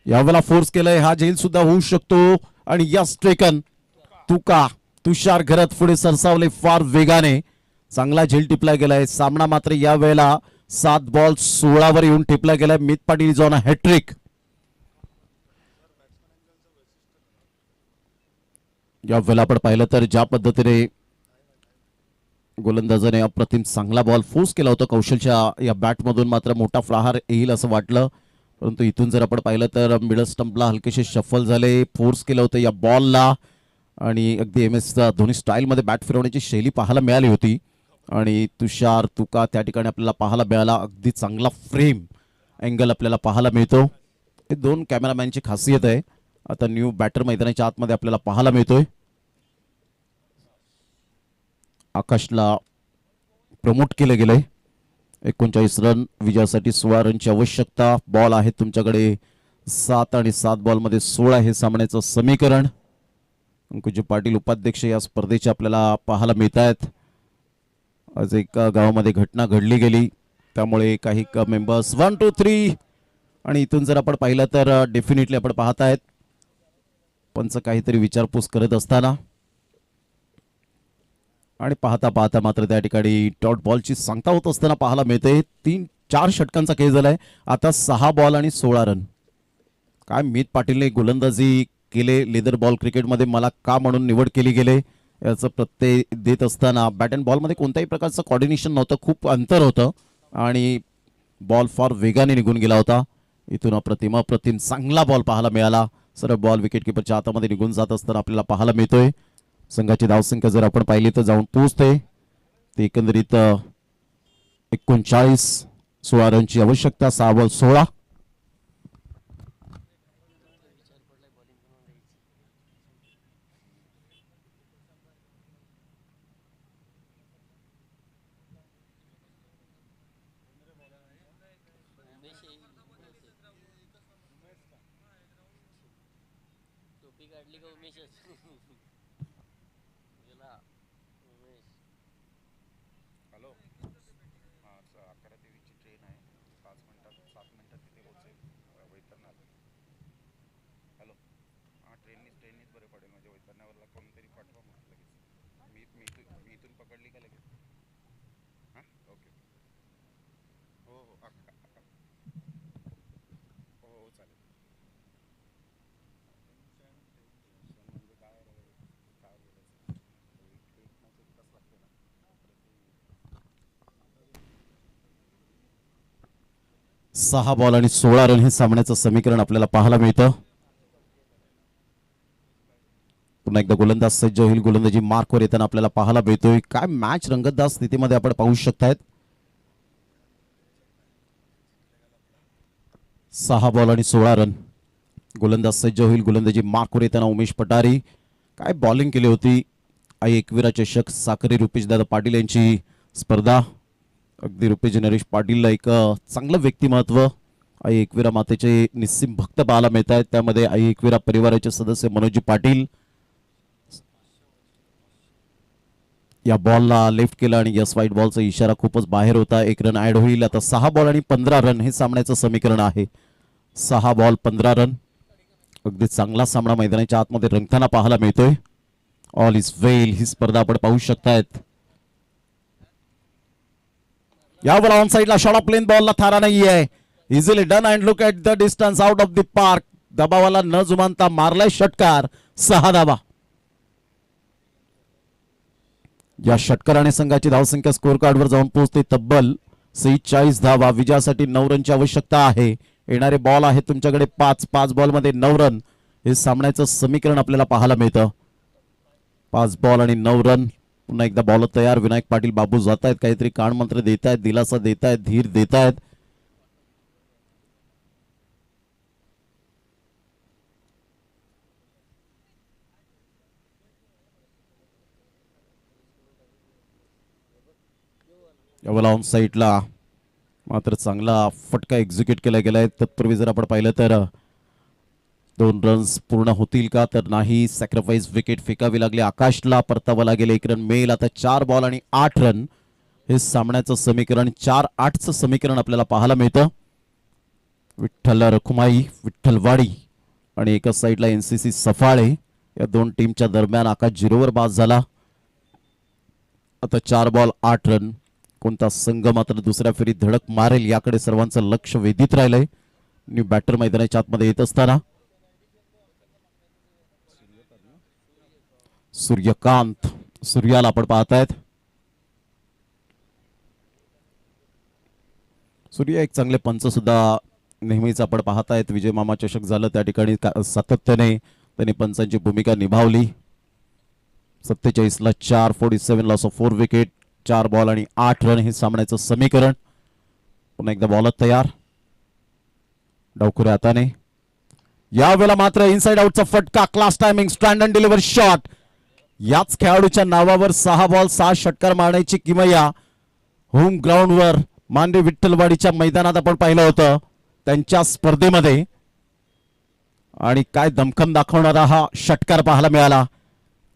यावेळेला फोर्स केलंय. हा झेल सुद्धा होऊ शकतो आणि या स्ट्रेकन तुषार घरत पुढे सरसावले फार वेगाने. चांगला झेल टिपला गेलाय. सामना मात्र या वेळेला 7 बॉल 16 वर येऊन टिपला गेलाय. Mit Patil is on a hat-trick. या वेळेला आपण पाहिलं तर ज्या पद्धतीने गोलंदाजाने अप्रतिम चांगला बॉल फोर्स केला होता कौशलच्या या बॅटमधून मात्र मोठा प्रहार येईल असं वाटलं. परंतु इथून जर आपण पाहिलं तर मिडल स्टंपला हलकेसे शफल झाले. फोर्स केलं होतं या बॉलला आणि अगदी MS धोनी स्टाईलमध्ये बॅट फिरवण्याची शैली पाहायला मिळाली होती. आणि तुषार त्या ठिकाणी आपल्याला पाहायला मिळाला. अगदी चांगला फ्रेम अँगल आपल्याला पाहायला मिळतो. हे 2 कॅमेरामॅनची खासियत आहे. आता न्यू बॅटर मैदानाच्या आतमध्ये आपल्याला पाहायला मिळतोय. आकाशला प्रमोट केलं गेलंय. 39 रन विजयासाठी 16 रनची आवश्यकता. बॉल आहेत तुमच्याकडे 7 आणि 7 बॉलमध्ये 16 हे सामन्याचं समीकरण. अंकुजी पाटील उपाध्यक्ष या स्पर्धेचे आपल्याला पाहायला मिळत आहेत. आज एका गावामध्ये घटना घडली गेली त्यामुळे काही मेंबर्स 1 2 3 आणि इथून जर आपण पाहिलं तर डेफिनेटली आपण पाहत आहेत पंच काहीतरी विचारपूस करत असताना आणि पाहता पाहता मात्र त्या ठिकाणी डॉट बॉलची सांगता होत असताना पाहायला मिळते. 3-4 षटकांचा खेळ झालाय. आता 6 बॉल आणि 16 रन. काय मित पाटीलने गोलंदाजी केले लेदर बॉल क्रिकेटमध्ये मला का म्हणून निवड केली गेले याचं प्रत्यय देत असताना बॅट अँड बॉलमध्ये कोणत्याही प्रकारचं कॉर्डिनेशन नव्हतं. खूप अंतर होतं आणि बॉल फार वेगाने निघून गेला होता. इथून अप्रतिम चांगला बॉल पाहायला मिळाला. सरळ बॉल विकेट किपरच्या हातामध्ये निघून जात असताना आपल्याला पाहायला मिळतोय. संघाची धावसंख्या जर आपण पाहिली तर जाऊन पोहोचते ते एकंदरीत 39 16 रनची आवश्यकता. 6 बॉल 16. हॅलो हां 11:23ची ट्रेन आहे 7 मिनिटात तिथे पोहोचेल वैतरणाला. हॅलो हां ट्रेननीच बरं पडेल म्हणजे वैतरणावरला कोणतरी पाठवा मग लगेच. मी इथून पकडली का लगेच? हां ओके हो हो हो हो चालेल. टेन्शन म्हणजे काय काय बोलायचं एक मॅच एक तास लागते ना. 6 बॉल आणि 16 रन हे सामन्याचं समीकरण आपल्याला पाहायला मिळतं. पुन्हा एकदा गोलंदाज सज्ज होईल. गोलंदाजी मार्कवर येताना आपल्याला पाहायला मिळतोय. काय मॅच रंगतदार स्थितीमध्ये आपण पाहू शकतायत. 6 बॉल आणि 16 रन. गोलंदाज सज्ज होईल. गोलंदाजी मार्कवर येताना उमेश पटारी काय बॉलिंग केली होती. आई एकविरा चषक साखरे रुपेशदादा पाटील यांची स्पर्धा. अगदी रुपेश नरेश पाटीलला एक चांगलं व्यक्तिमत्व आई एकविरा मातेचे निस्सीम भक्त पाहायला मिळत आहेत. त्यामध्ये आई एकविरा परिवाराचे सदस्य मनोजी पाटील. या बॉलला लेफ्ट केला आणि यस वाईट बॉलचा इशारा खूपच बाहेर होता. 1 रन ऍड होईल. आता 6 बॉल आणि 15 रन हे सामन्याचं समीकरण आहे. 6 बॉल 15 रन. अगदी चांगला सामना मैदानाच्या आतमध्ये रंगताना पाहायला मिळतोय. ऑल इज वेल ही स्पर्धा आपण पाहू शकतायत. यावर ऑन साइडला शॉट ऑफ प्लेन बॉलला थारा नाहीये. Easily done and look at the distance out of the park. दबावाला न जुमानता मारलाय षटकार. 6 धावा. या षटकाराने संघाची धावसंख्या स्कोअर कार्डवर जाऊन पोहोचते तब्बल 46 धावा. विजयासाठी 9 रनची आवश्यकता आहे. येणारे बॉल आहे तुमच्याकडे 5 बॉलमध्ये 9 रन हे सामन्याचं समीकरण आपल्याला पाहायला मिळतं. 5 बॉल आणि 9 रन. पुन्हा एकदा बॉल तयार. विनायक पाटील बाबू जात आहेत. काहीतरी कानमंत्र देत आहेत. दिलासा देत आहेत. धीर देत आहेत. यावेळेला ऑन साईडला मात्र चांगला फटका एक्झिक्यूट केला गेलाय. तत्पूर्वी जर आपण पाहिलं तर 2 रन्स पूर्ण होतील का तर नाही. सॅक्रिफाईस विकेट फेकावी लागली. आकाशला परतावं लागेल. 1 रन मिळेल. आता 4 बॉल आणि 8 रन हे सामन्याचं समीकरण. 4-8चं समीकरण आपल्याला पाहायला मिळतं. विठ्ठल रखुमाई विठ्ठलवाडी आणि एका साईडला NCC सफाळे या 2 टीमच्या दरम्यान आकाश 0वर बाद झाला. आता 4 बॉल 8 रन. कोणता संघ मात्र दुसऱ्या फेरीत धडक मारेल याकडे सर्वांचं लक्ष वेधित राहिलंय. न्यू बॅटर मैदानाच्या आतमध्ये येत असताना सूर्यकांत सूर्याला आपण पाहतायत. सूर्य एक चांगले पंच सुद्धा नेहमीच आपण पाहतायत. विजय मामा चषक झालं त्या ठिकाणी सातत्याने त्यांनी पंचांची भूमिका निभावली. 47ला 4, 47 लॉस ऑफ 4 विकेट. 4 बॉल आणि 8 रन हे सामन्याचं समीकरण. पुन्हा एकदा बॉलर तयार. डावखुऱ्या हाताने. यावेळेला मात्र इनसाइड आउटचा फटका. Class timing stand and deliver shot. याच खेळाडूच्या नावावर 6 बॉल 6 षटकार मारण्याची किमया होम ग्राउंडवर मांडे विठ्ठलवाडीच्या मैदानात आपण पाहिलं होतं त्यांच्या स्पर्धेमध्ये. आणि काय दमखम दाखवणारा हा षटकार पाहायला मिळाला.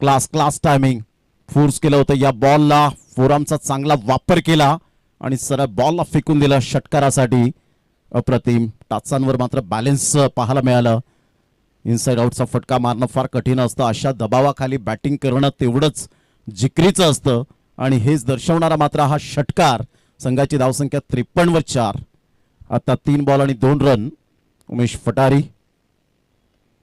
Class timing. फोर्स केलं होतं या बॉलला. फोरआर्मचा चांगला वापर केला आणि सरळ बॉलला फेकून दिला षटकारासाठी. अप्रतिम. टाचांवर मात्र बॅलन्स पाहायला मिळालं. इनसाइड आउटचा फटका मारणं फार कठीण असतं. अशा दबावाखाली बॅटिंग करणं तेवढंच जिकरीचं असतं आणि हेच दर्शवणारा मात्र हा षटकार. संघाची धावसंख्या 53वर 4. आता 3 बॉल आणि 2 रन. उमेश पटारी.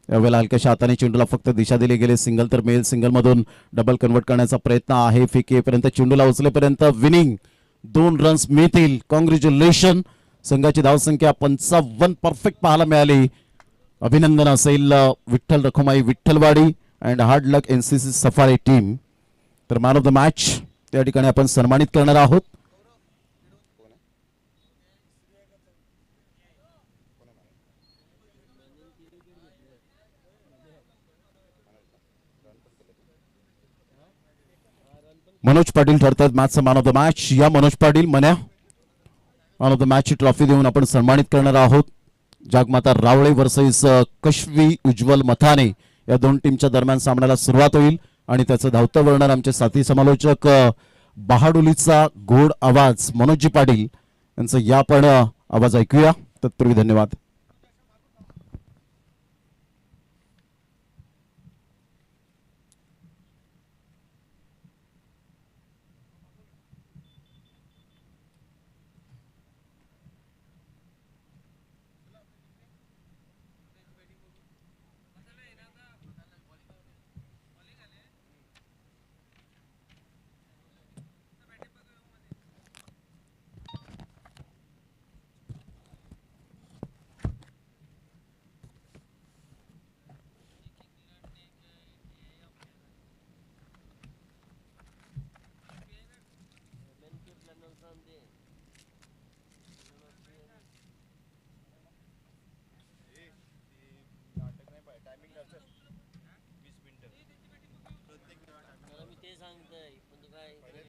यावेळेला हलक्याशा हाताने चेंडूला फक्त दिशा दिली गेली. सिंगल तर मिळेल. सिंगल मधून डबल कन्वर्ट करण्याचा प्रयत्न आहे. फेकीपर्यंत चेंडूला उचलेपर्यंत विनिंग 2 रन्स मिळतील. कॉंग्रॅच्युलेशन. संघाची धावसंख्या 55 परफेक्ट पाहायला मिळाली. अभिनंदन असेल Vitthal Rakhumai Vitthalwadi and hard luck NCC Saphale team. तर मॅन ऑफ द मॅच त्या ठिकाणी आपण सन्मानित करणार आहोत. मनोज पाटील ठरतात मॅचचा मॅन ऑफ द मॅच. या Manoj Patil Manya man of the मॅचची ट्रॉफी देऊन आपण सन्मानित करणार आहोत. जागमाता रावळे वर्सेस कशवी उज्ज्वल मथाने या 2 टीमच्या दरम्यान सामन्याला सुरुवात होईल. आणि त्याचं धावतं वर्णन आमचे साथी समालोचक बहाडोलीचा गोड आवाज मनोजी पाटील यांचं या पण आवाज ऐकूया. तत्पूर्वी धन्यवाद.